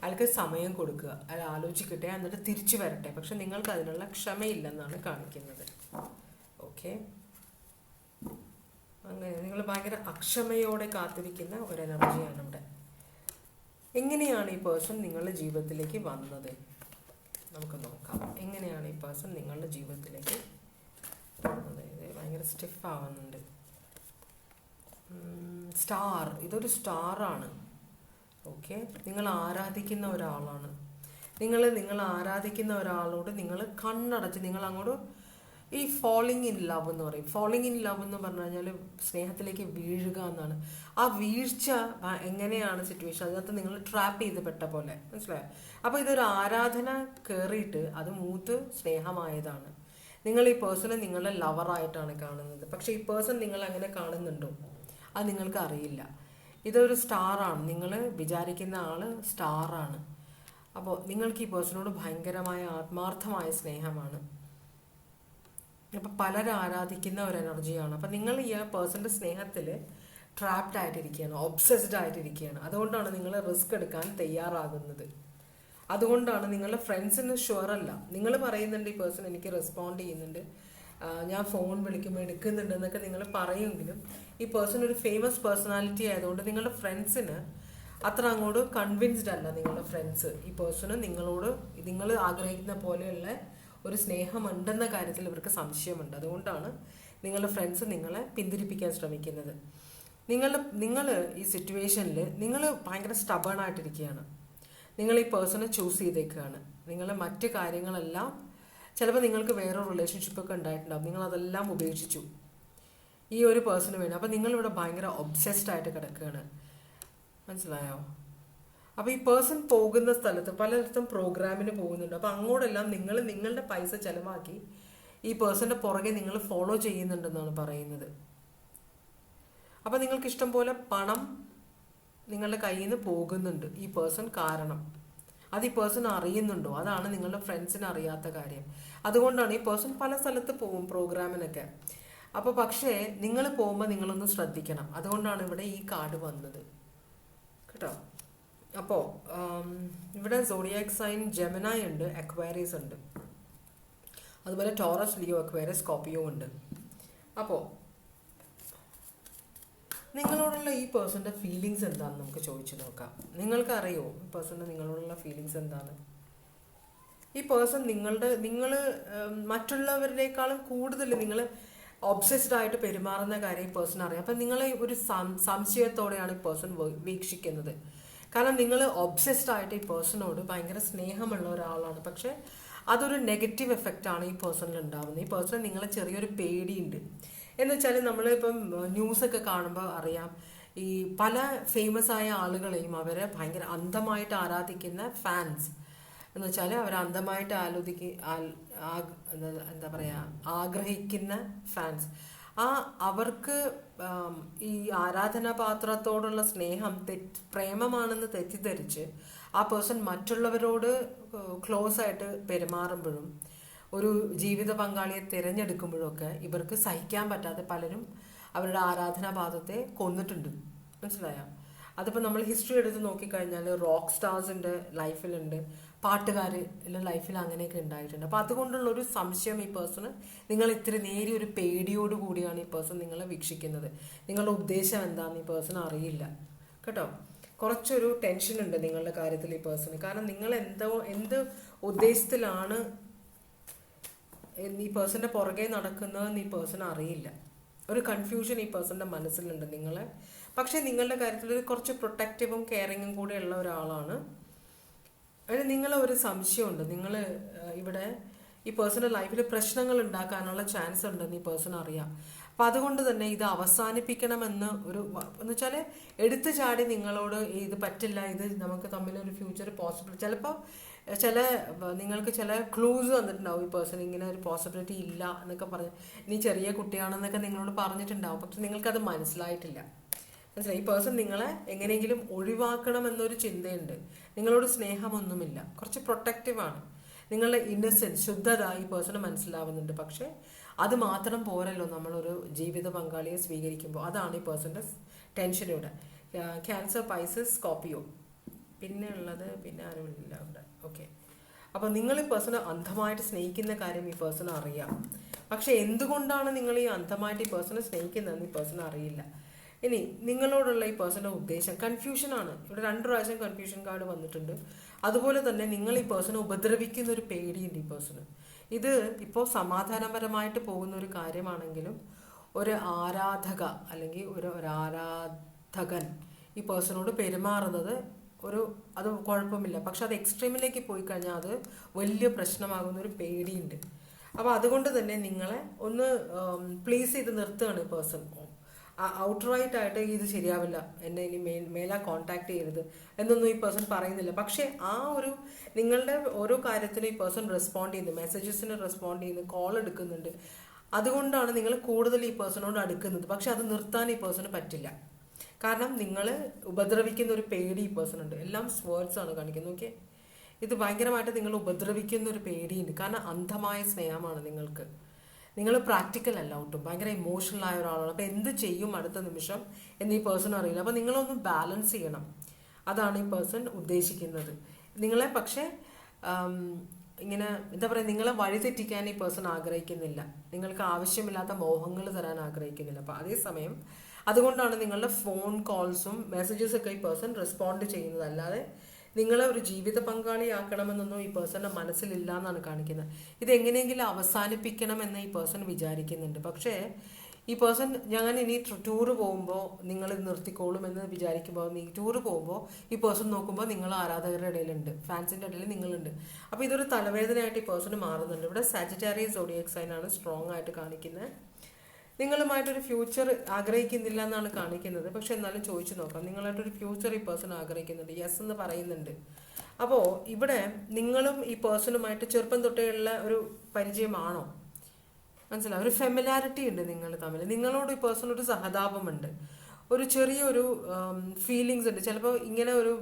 അയാൾക്ക് സമയം കൊടുക്കുക, അയാൾ ആലോചിക്കട്ടെ, എന്നിട്ട് തിരിച്ചു വരട്ടെ. പക്ഷെ നിങ്ങൾക്ക് അതിനുള്ള ക്ഷമയില്ലെന്നാണ് കാണിക്കുന്നത്. ഓക്കെ, അങ്ങനെ നിങ്ങൾ ഭയങ്കര അക്ഷമയോടെ കാത്തിരിക്കുന്ന ഒരു എനർജിയാണ് ഇവിടെ. എങ്ങനെയാണ് ഈ പേഴ്സൺ നിങ്ങളുടെ ജീവിതത്തിലേക്ക് വന്നത് നമുക്ക് നോക്കാം. എങ്ങനെയാണ് ഈ പേഴ്സൺ നിങ്ങളുടെ ജീവിതത്തിലേക്ക് വന്നത്? ഇത് ഭയങ്കര സ്റ്റിഫ് ആവുന്നുണ്ട്. സ്റ്റാർ, ഇതൊരു സ്റ്റാറാണ്. ഓക്കെ, നിങ്ങൾ ആരാധിക്കുന്ന ഒരാളാണ്. നിങ്ങൾ ആരാധിക്കുന്ന ഒരാളോട് നിങ്ങൾ കണ്ണടച്ച് നിങ്ങൾ അങ്ങോട്ട് ഈ ഫോളിങ് ഇൻ ലവ് എന്ന് പറയും. ഫോളിങ് ഇൻ ലവ് എന്ന് പറഞ്ഞു കഴിഞ്ഞാൽ സ്നേഹത്തിലേക്ക് വീഴുക എന്നാണ്. ആ വീഴ്ച എങ്ങനെയാണ് സിറ്റുവേഷൻ, അതിനകത്ത് നിങ്ങൾ ട്രാപ്പ് ചെയ്ത് പെട്ട പോലെ, മനസ്സിലായോ? അപ്പോൾ ഇതൊരു ആരാധന കയറിയിട്ട് അത് മൂത്ത് സ്നേഹമായതാണ്. നിങ്ങൾ ഈ പേഴ്സണെ നിങ്ങളുടെ ലവറായിട്ടാണ് കാണുന്നത്. പക്ഷേ ഈ പേഴ്സൺ നിങ്ങൾ അങ്ങനെ കാണുന്നുണ്ടോ അത് നിങ്ങൾക്ക് അറിയില്ല. ഇതൊരു സ്റ്റാറാണ്. നിങ്ങൾ വിചാരിക്കുന്ന ആൾ സ്റ്റാറാണ്. അപ്പോൾ നിങ്ങൾക്ക് ഈ പേഴ്സണോട് ഭയങ്കരമായ ആത്മാർത്ഥമായ സ്നേഹമാണ്. അപ്പം പലരും ആരാധിക്കുന്ന ഒരു എനർജിയാണ്. അപ്പം നിങ്ങൾ ഈ പേഴ്സൻ്റെ സ്നേഹത്തിൽ ട്രാപ്ഡ് ആയിട്ടിരിക്കുകയാണ്, ഒബ്സസ്ഡ് ആയിട്ടിരിക്കുകയാണ്. അതുകൊണ്ടാണ് നിങ്ങൾ റിസ്ക് എടുക്കാൻ തയ്യാറാകുന്നത്. അതുകൊണ്ടാണ് നിങ്ങളുടെ ഫ്രണ്ട്സിന് ഷുവർ അല്ല. നിങ്ങൾ പറയുന്നുണ്ട് ഈ പേഴ്സൺ എനിക്ക് റെസ്പോണ്ട് ചെയ്യുന്നുണ്ട്, ഞാൻ ഫോൺ വിളിക്കുമ്പോൾ എടുക്കുന്നുണ്ട് എന്നൊക്കെ നിങ്ങൾ പറയുമെങ്കിലും ഈ പേഴ്സൺ ഒരു ഫേമസ് പേഴ്സണാലിറ്റി ആയതുകൊണ്ട് നിങ്ങളുടെ ഫ്രണ്ട്സിന് അത്ര അങ്ങോട്ട് കൺവിൻസ്ഡ് അല്ല. നിങ്ങളുടെ ഫ്രണ്ട്സ് ഈ പേഴ്സണ് നിങ്ങൾ ആഗ്രഹിക്കുന്ന പോലെയുള്ള ഒരു സ്നേഹമുണ്ടെന്ന കാര്യത്തിൽ ഇവർക്ക് സംശയമുണ്ട്. അതുകൊണ്ടാണ് നിങ്ങളുടെ ഫ്രണ്ട്സ് നിങ്ങളെ പിന്തിരിപ്പിക്കാൻ ശ്രമിക്കുന്നത്. നിങ്ങൾ ഈ സിറ്റുവേഷനിൽ നിങ്ങൾ ഭയങ്കര സ്റ്റബേൺ ആയിട്ടിരിക്കുകയാണ്. നിങ്ങൾ ഈ പേഴ്സണെ ചൂസ് ചെയ്തേക്കുകയാണ്. നിങ്ങൾ മറ്റ് കാര്യങ്ങളെല്ലാം, ചിലപ്പോൾ നിങ്ങൾക്ക് വേറൊരു റിലേഷൻഷിപ്പൊക്കെ ഉണ്ടായിട്ടുണ്ടാകും, നിങ്ങളതെല്ലാം ഉപേക്ഷിച്ചു ഈ ഒരു പേഴ്സണ് വേണ്ടി. അപ്പോൾ നിങ്ങളിവിടെ ഭയങ്കര ഒബ്സെസ്ഡ് ആയിട്ട് കിടക്കുകയാണ്, മനസ്സിലായോ? അപ്പോൾ ഈ പേഴ്സൺ പോകുന്ന സ്ഥലത്ത് പലയിടത്തും പ്രോഗ്രാമിന് പോകുന്നുണ്ട്. അപ്പോൾ അങ്ങോട്ടെല്ലാം നിങ്ങളുടെ പൈസ ചിലവാക്കി ഈ പേഴ്സൻ്റെ പുറകെ നിങ്ങൾ ഫോളോ ചെയ്യുന്നുണ്ടെന്നാണ് പറയുന്നത്. അപ്പം നിങ്ങൾക്ക് ഇഷ്ടം പോലെ പണം നിങ്ങളുടെ കയ്യിൽ നിന്ന് പോകുന്നുണ്ട് ഈ പേഴ്സൺ കാരണം. അത് ഈ പേഴ്സൺ അറിയുന്നുണ്ടോ? അതാണ് നിങ്ങളുടെ ഫ്രണ്ട്സിന് അറിയാത്ത കാര്യം. അതുകൊണ്ടാണ് ഈ പേഴ്സൺ പല സ്ഥലത്ത് പോകും പ്രോഗ്രാമിനൊക്കെ. അപ്പോൾ പക്ഷേ നിങ്ങൾ പോകുമ്പോൾ നിങ്ങളൊന്ന് ശ്രദ്ധിക്കണം. അതുകൊണ്ടാണ് ഇവിടെ ഈ കാർഡ് വന്നത് കേട്ടോ. അപ്പോൾ ഇവിടെ സോഡിയാക് സൈൻ ജെമിനായി ഉണ്ട്, അക്വേറിയസ് ഉണ്ട്, അതുപോലെ ടോറസ്, ലിയോ, അക്വേറിയസ്, സ്കോർപിയോ ഉണ്ട്. അപ്പോൾ നിങ്ങളോടുള്ള ഈ പേഴ്സൻ്റെ ഫീലിങ്സ് എന്താണെന്ന് നമുക്ക് ചോദിച്ചു നോക്കാം. നിങ്ങൾക്ക് അറിയോ ഈ പേഴ്സൻ്റെ നിങ്ങളോടുള്ള ഫീലിങ്സ് എന്താണ്? ഈ പേഴ്സൺ നിങ്ങൾ മറ്റുള്ളവരുടെക്കാളും കൂടുതൽ നിങ്ങൾ ഒബ്സെസ്ഡ് ആയിട്ട് പെരുമാറുന്ന കാര്യം ഈ പേഴ്സൺ അറിയാം. അപ്പം നിങ്ങളെ ഒരു സംശയത്തോടെയാണ് ഈ പേഴ്സൺ വീക്ഷിക്കുന്നത്. കാരണം നിങ്ങൾ ഒബ്സെസ്ഡ് ആയിട്ട് ഈ പേഴ്സണോട് ഭയങ്കര സ്നേഹമുള്ള ഒരാളാണ്. പക്ഷെ അതൊരു നെഗറ്റീവ് എഫക്റ്റ് ആണ് ഈ പേഴ്സണിൽ ഉണ്ടാവുന്നത്. ഈ പേഴ്സൺ നിങ്ങളെ ചെറിയൊരു പേടിയുണ്ട്. എന്ന് വെച്ചാൽ നമ്മളിപ്പം ന്യൂസൊക്കെ കാണുമ്പോൾ അറിയാം, ഈ പല ഫേമസ് ആയ ആളുകളെയും അവരെ ഭയങ്കര അന്ധമായിട്ട് ആരാധിക്കുന്ന ഫാൻസ് എന്ന് വെച്ചാൽ അവർ അന്ധമായിട്ട് എന്താ പറയുക, ആഗ്രഹിക്കുന്ന ഫാൻസ്. അവർക്ക് ഈ ആരാധനാപാത്രത്തോടുള്ള സ്നേഹം പ്രേമമാണെന്ന് തെറ്റിദ്ധരിച്ച് ആ പേഴ്സൺ മറ്റുള്ളവരോട് ക്ലോസ് ആയിട്ട് പെരുമാറുമ്പോഴും ഒരു ജീവിത പങ്കാളിയെ തിരഞ്ഞെടുക്കുമ്പോഴൊക്കെ ഇവർക്ക് സഹിക്കാൻ പറ്റാതെ പലരും അവരുടെ ആരാധനാപാത്രത്തെ കൊന്നിട്ടുണ്ട്. മനസ്സിലായോ? അതിപ്പോൾ നമ്മൾ ഹിസ്റ്ററി എടുത്ത് നോക്കിക്കഴിഞ്ഞാൽ റോക്ക് സ്റ്റാർസിൻ്റെ ലൈഫിലുണ്ട്, പാട്ടുകാർ ലൈഫിൽ അങ്ങനെയൊക്കെ ഉണ്ടായിട്ടുണ്ട്. അപ്പോൾ അതുകൊണ്ടുള്ളൊരു സംശയം ഈ പേഴ്സണ്, നിങ്ങൾ ഇത്തിരി നേരിയ ഒരു പേടിയോട് കൂടിയാണ് ഈ പേഴ്സൺ നിങ്ങളെ വീക്ഷിക്കുന്നത്. നിങ്ങളുടെ ഉദ്ദേശം എന്താണെന്ന് ഈ പേഴ്സൺ അറിയില്ല കേട്ടോ. കുറച്ചൊരു ടെൻഷൻ ഉണ്ട് നിങ്ങളുടെ കാര്യത്തിൽ ഈ പേഴ്സണ്. കാരണം നിങ്ങൾ എന്ത് ഉദ്ദേശത്തിലാണ് ഈ പേഴ്സൻ്റെ പുറകെ നടക്കുന്നതെന്ന് ഈ പേഴ്സൺ അറിയില്ല. ഒരു കൺഫ്യൂഷൻ ഈ പേഴ്സൻ്റെ മനസ്സിലുണ്ട് നിങ്ങളെ. പക്ഷേ നിങ്ങളുടെ കാര്യത്തിൽ കുറച്ച് പ്രൊട്ടക്റ്റീവും കെയറിങ്ങും കൂടെ ഉള്ള ഒരാളാണ്. അതിന് നിങ്ങളെ ഒരു സംശയമുണ്ട്, നിങ്ങൾ ഇവിടെ ഈ പേഴ്സൻ്റെ ലൈഫിൽ പ്രശ്നങ്ങൾ ഉണ്ടാക്കാനുള്ള ചാൻസ് ഉണ്ടെന്ന് ഈ പേഴ്സൺ അറിയാം. അപ്പം അതുകൊണ്ട് തന്നെ ഇത് അവസാനിപ്പിക്കണമെന്ന് എന്ന് വെച്ചാൽ എടുത്തു ചാടി നിങ്ങളോട് ഇത് പറ്റില്ല, ഇത് നമുക്ക് തമ്മിലൊരു ഫ്യൂച്ചർ പോസിബിൾ, ചിലപ്പോൾ നിങ്ങൾക്ക് ചില ക്ലൂസ് തന്നിട്ടുണ്ടാവും ഈ പേഴ്സൺ, ഇങ്ങനെ ഒരു പോസിബിലിറ്റി ഇല്ല എന്നൊക്കെ പറഞ്ഞ്, ഇനി ചെറിയ കുട്ടിയാണെന്നൊക്കെ നിങ്ങളോട് പറഞ്ഞിട്ടുണ്ടാവും. പക്ഷെ നിങ്ങൾക്കത് മനസ്സിലായിട്ടില്ല. മനസ്സിലായി? ഈ പേഴ്സൺ നിങ്ങളെ എങ്ങനെയെങ്കിലും ഒഴിവാക്കണം എന്നൊരു ചിന്തയുണ്ട്. നിങ്ങളോട് സ്നേഹമൊന്നുമില്ല, കുറച്ച് പ്രൊട്ടക്റ്റീവാണ്. നിങ്ങളുടെ ഇന്നസെൻസ്, ശുദ്ധത ഈ പേഴ്സണ് മനസ്സിലാവുന്നുണ്ട്. പക്ഷെ അത് മാത്രം പോരല്ലോ നമ്മളൊരു ജീവിത പങ്കാളിയെ സ്വീകരിക്കുമ്പോൾ. അതാണ് ഈ പേഴ്സൻ്റെ ടെൻഷൻ ഇവിടെ. ക്യാൻസർ, പൈസസ്, സ്കോർപിയോ, പിന്നെ ആരുമില്ല അവിടെ. ഓക്കെ. അപ്പോൾ നിങ്ങൾ ഈ പേഴ്സണെ അന്ധമായിട്ട് സ്നേഹിക്കുന്ന കാര്യം ഈ പേഴ്സൺ അറിയാം. പക്ഷെ എന്തുകൊണ്ടാണ് നിങ്ങൾ ഈ അന്ധമായിട്ട് ഈ പേഴ്സണെ സ്നേഹിക്കുന്നതെന്ന് ഈ പേഴ്സൺ അറിയില്ല. ഇനി നിങ്ങളോടുള്ള ഈ പേഴ്സൻ്റെ ഉദ്ദേശം കൺഫ്യൂഷനാണ്. ഇവിടെ 2 പ്രാവശ്യം കൺഫ്യൂഷൻ കാർഡ് വന്നിട്ടുണ്ട്. അതുപോലെ തന്നെ നിങ്ങൾ ഈ പേഴ്സണെ ഉപദ്രവിക്കുന്ന ഒരു പേടിയുണ്ട് ഈ പേഴ്സണ്. ഇത് ഇപ്പോൾ സമാധാനപരമായിട്ട് പോകുന്ന ഒരു കാര്യമാണെങ്കിലും ഒരു ആരാധക അല്ലെങ്കിൽ ഒരു ആരാധകൻ ഈ പേഴ്സണോട് പെരുമാറുന്നത് അത് കുഴപ്പമില്ല. പക്ഷെ അത് എക്സ്ട്രീമിലേക്ക് പോയി കഴിഞ്ഞാൽ അത് വലിയ പ്രശ്നമാകുന്ന ഒരു പേടിയുണ്ട്. അപ്പോൾ അതുകൊണ്ട് തന്നെ നിങ്ങളെ ഒന്ന് പ്ലീസ് ചെയ്ത് നിർത്തുകയാണ് ഈ പേഴ്സൺ. ഔട്ട്റൈറ്റ് ആയിട്ട് ഇത് ശരിയാവില്ല, എന്നെ ഇനി മേലാ കോൺടാക്ട് ചെയ്യരുത് എന്നൊന്നും ഈ പേഴ്സൺ പറയുന്നില്ല. പക്ഷേ നിങ്ങളുടെ ഓരോ കാര്യത്തിനും ഈ പേഴ്സൺ റെസ്പോണ്ട് ചെയ്യുന്നു, മെസ്സേജസിന് റെസ്പോണ്ട് ചെയ്യുന്നു, കോൾ എടുക്കുന്നുണ്ട്. അതുകൊണ്ടാണ് നിങ്ങൾ കൂടുതൽ ഈ പേഴ്സണോട് അടുക്കുന്നത്. പക്ഷെ അത് നിർത്താൻ ഈ പേഴ്സണ് പറ്റില്ല. കാരണം നിങ്ങൾ ഉപദ്രവിക്കുന്ന ഒരു പേടി ഈ പേഴ്സൺ ഉണ്ട്. എല്ലാം വേർഡ്സ് ആണ് കാണിക്കുന്നത്. ഓക്കെ, ഇത് ഭയങ്കരമായിട്ട് നിങ്ങൾ ഉപദ്രവിക്കുന്ന ഒരു പേടിയുണ്ട്. കാരണം അന്ധമായ സ്നേഹമാണ് നിങ്ങൾക്ക്. നിങ്ങൾ പ്രാക്ടിക്കൽ അല്ല ഒട്ടും, ഭയങ്കര ഇമോഷണൽ ആയ ഒരാളാണ്. അപ്പോൾ എന്ത് ചെയ്യും അടുത്ത നിമിഷം എന്ന് ഈ പേഴ്സൺ അറിയില്ല. അപ്പോൾ നിങ്ങളൊന്ന് ബാലൻസ് ചെയ്യണം, അതാണ് ഈ പേഴ്സൺ ഉദ്ദേശിക്കുന്നത്. നിങ്ങളെ പക്ഷേ ഇങ്ങനെ എന്താ പറയുക, നിങ്ങളെ വഴിതെറ്റിക്കാൻ ഈ പേഴ്സൺ ആഗ്രഹിക്കുന്നില്ല. നിങ്ങൾക്ക് ആവശ്യമില്ലാത്ത മോഹങ്ങൾ തരാൻ ആഗ്രഹിക്കുന്നില്ല. അപ്പോൾ അതേസമയം അതുകൊണ്ടാണ് നിങ്ങളുടെ ഫോൺ കോൾസും മെസ്സേജസൊക്കെ ഈ പേഴ്സൺ റെസ്പോണ്ട് ചെയ്യുന്നത്. അല്ലാതെ നിങ്ങളെ ഒരു ജീവിത പങ്കാളിയാക്കണമെന്നൊന്നും ഈ പേഴ്സൻ്റെ മനസ്സിലില്ല എന്നാണ് കാണിക്കുന്നത്. ഇതെങ്ങനെയെങ്കിലും അവസാനിപ്പിക്കണമെന്ന് ഈ പേഴ്സൺ വിചാരിക്കുന്നുണ്ട്. പക്ഷേ ഈ പേഴ്സൺ ഇനി ടൂറ് പോകുമ്പോൾ നിങ്ങൾ നിർത്തിക്കോളും എന്ന് വിചാരിക്കുമ്പോൾ, ഈ ടൂറ് പോകുമ്പോൾ ഈ പേഴ്സൺ നോക്കുമ്പോൾ നിങ്ങൾ ആരാധകരുടെ ഇടയിലുണ്ട്, ഫാൻസിൻ്റെ ഇടയിൽ നിങ്ങളുണ്ട്. അപ്പോൾ ഇതൊരു തലവേദനയായിട്ട് ഈ പേഴ്സൺ മാറുന്നുണ്ട്. ഇവിടെ സാജിറ്റേറിയസ് സോഡിയാക് സൈൻ ആണ് സ്ട്രോങ് ആയിട്ട് കാണിക്കുന്നത്. നിങ്ങളുമായിട്ടൊരു ഫ്യൂച്ചർ ആഗ്രഹിക്കുന്നില്ല എന്നാണ് കാണിക്കുന്നത്. പക്ഷെ എന്നാലും ചോദിച്ചു നോക്കാം, നിങ്ങളായിട്ടൊരു ഫ്യൂച്ചർ ഈ പേഴ്സൺ ആഗ്രഹിക്കുന്നുണ്ട്, യെസ് എന്ന് പറയുന്നുണ്ട്. അപ്പോൾ ഇവിടെ നിങ്ങളും ഈ പേഴ്സണുമായിട്ട് ചെറുപ്പം തൊട്ടേയുള്ള ഒരു പരിചയമാണോ? മനസ്സിലാവും, ഒരു ഫെമിലാരിറ്റി ഉണ്ട് നിങ്ങൾ തമ്മിൽ. നിങ്ങളോട് ഈ പേഴ്സൺ ഒരു സഹതാപമുണ്ട്, ഒരു ചെറിയൊരു ഫീലിങ്സ് ഉണ്ട്. ചിലപ്പോൾ ഇങ്ങനെ ഒരു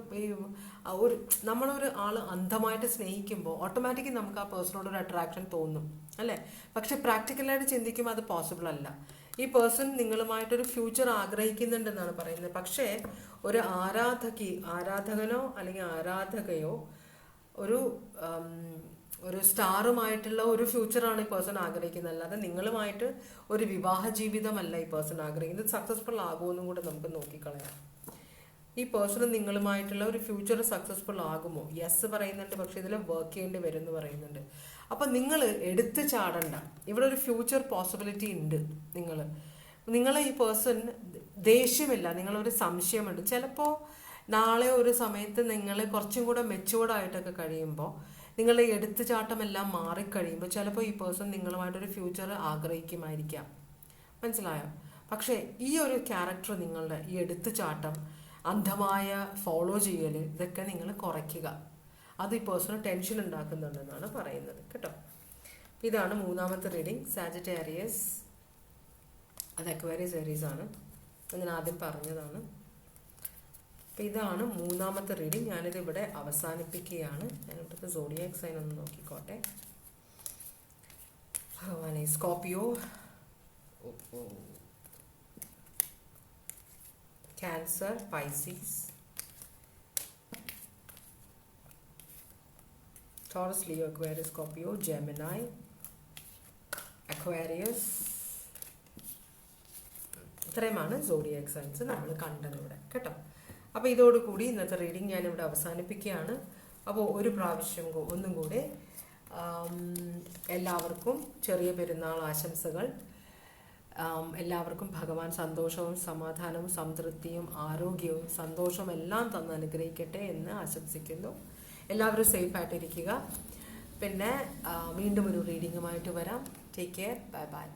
ഒരു നമ്മളൊരു ആൾ അന്ധമായിട്ട് സ്നേഹിക്കുമ്പോൾ ഓട്ടോമാറ്റിക്കലി നമുക്ക് ആ പേഴ്സണോട് ഒരു അട്രാക്ഷൻ തോന്നും അല്ലേ? പക്ഷെ പ്രാക്ടിക്കലായിട്ട് ചിന്തിക്കുമ്പോൾ അത് പോസിബിൾ അല്ല. ഈ പേഴ്സൺ നിങ്ങളുമായിട്ടൊരു ഫ്യൂച്ചർ ആഗ്രഹിക്കുന്നുണ്ടെന്നാണ് പറയുന്നത്. പക്ഷേ ഒരു ആരാധകനോ അല്ലെങ്കിൽ ആരാധകയോ ഒരു സ്റ്റാറുമായിട്ടുള്ള ഒരു ഫ്യൂച്ചറാണ് ഈ പേഴ്സൺ ആഗ്രഹിക്കുന്നത്, അല്ലാതെ നിങ്ങളുമായിട്ട് ഒരു വിവാഹ ജീവിതമല്ല ഈ പേഴ്സൺ ആഗ്രഹിക്കുന്നത്. സക്സസ്ഫുൾ ആകുമെന്നും കൂടെ നമുക്ക് നോക്കിക്കളയാം. ഈ പേഴ്സൺ നിങ്ങളുമായിട്ടുള്ള ഒരു ഫ്യൂച്ചർ സക്സസ്ഫുൾ ആകുമോ? യെസ് പറയുന്നുണ്ട്, പക്ഷെ ഇതിൽ വർക്ക് ചെയ്യേണ്ടി വരും എന്ന് പറയുന്നുണ്ട്. അപ്പം നിങ്ങൾ എടുത്തു ചാടണ്ട. ഇവിടെ ഒരു ഫ്യൂച്ചർ പോസിബിലിറ്റി ഉണ്ട്. നിങ്ങളെ ഈ പേഴ്സൺ ദേഷ്യമില്ല, നിങ്ങളൊരു സംശയമുണ്ട്. ചിലപ്പോൾ നാളെ ഒരു സമയത്ത് നിങ്ങൾ കുറച്ചും കൂടെ മെച്ചുവേർഡായിട്ടൊക്കെ കഴിയുമ്പോൾ, നിങ്ങളുടെ എടുത്തുചാട്ടമെല്ലാം മാറിക്കഴിയുമ്പോൾ ചിലപ്പോൾ ഈ പേഴ്സൺ നിങ്ങളുമായിട്ടൊരു ഫ്യൂച്ചർ ആഗ്രഹിക്കുമായിരിക്കാം. മനസ്സിലായോ? പക്ഷേ ഈ ഒരു ക്യാരക്ടർ, നിങ്ങളുടെ ഈ എടുത്തുചാട്ടം, അന്ധമായ ഫോളോ ചെയ്യൽ, ഇതൊക്കെ നിങ്ങൾ കുറയ്ക്കുക. അത് ഈ പേഴ്സണ് ടെൻഷൻ ഉണ്ടാക്കുന്നുണ്ടെന്നാണ് പറയുന്നത് കേട്ടോ. ഇതാണ് മൂന്നാമത്തെ റീഡിങ്. സാജിറ്റേറിയസ്, അത് അക്വേറിയസ് ഏരീസ് ആണ്, ഞാൻ ആദ്യം പറഞ്ഞതാണ്. അപ്പം ഇതാണ് മൂന്നാമത്തെ റീഡിങ്. ഞാനിത് ഇവിടെ അവസാനിപ്പിക്കുകയാണ്. ഞാനിവിടുത്തെ സോഡിയാക് സൈൻ ഒന്ന് നോക്കിക്കോട്ടെ. ഭഗവാനെ, Scorpio, Cancer, Pisces, Taurus, Leo, Aquarius, Scorpio, Gemini, Aquarius. ഇത്രയുമാണ് സോഡിയാക് സൈൻസ് നമ്മൾ കണ്ടത് ഇവിടെ കേട്ടോ. അപ്പോൾ ഇതോടുകൂടി ഇന്നത്തെ റീഡിങ് ഞാനിവിടെ അവസാനിപ്പിക്കുകയാണ്. അപ്പോൾ ഒരു പ്രാവശ്യം ഒന്നും കൂടെ എല്ലാവർക്കും ചെറിയ പെരുന്നാൾ ആശംസകൾ. എല്ലാവർക്കും ഭഗവാൻ സന്തോഷവും സമാധാനവും സംതൃപ്തിയും ആരോഗ്യവും സന്തോഷവും എല്ലാം തന്ന് അനുഗ്രഹിക്കട്ടെ എന്ന് ആശംസിക്കുന്നു. എല്ലാവരും സേഫായിട്ടിരിക്കുക. പിന്നെ വീണ്ടും ഒരു റീഡിങ്ങുമായിട്ട് വരാം. Take care. Bye bye.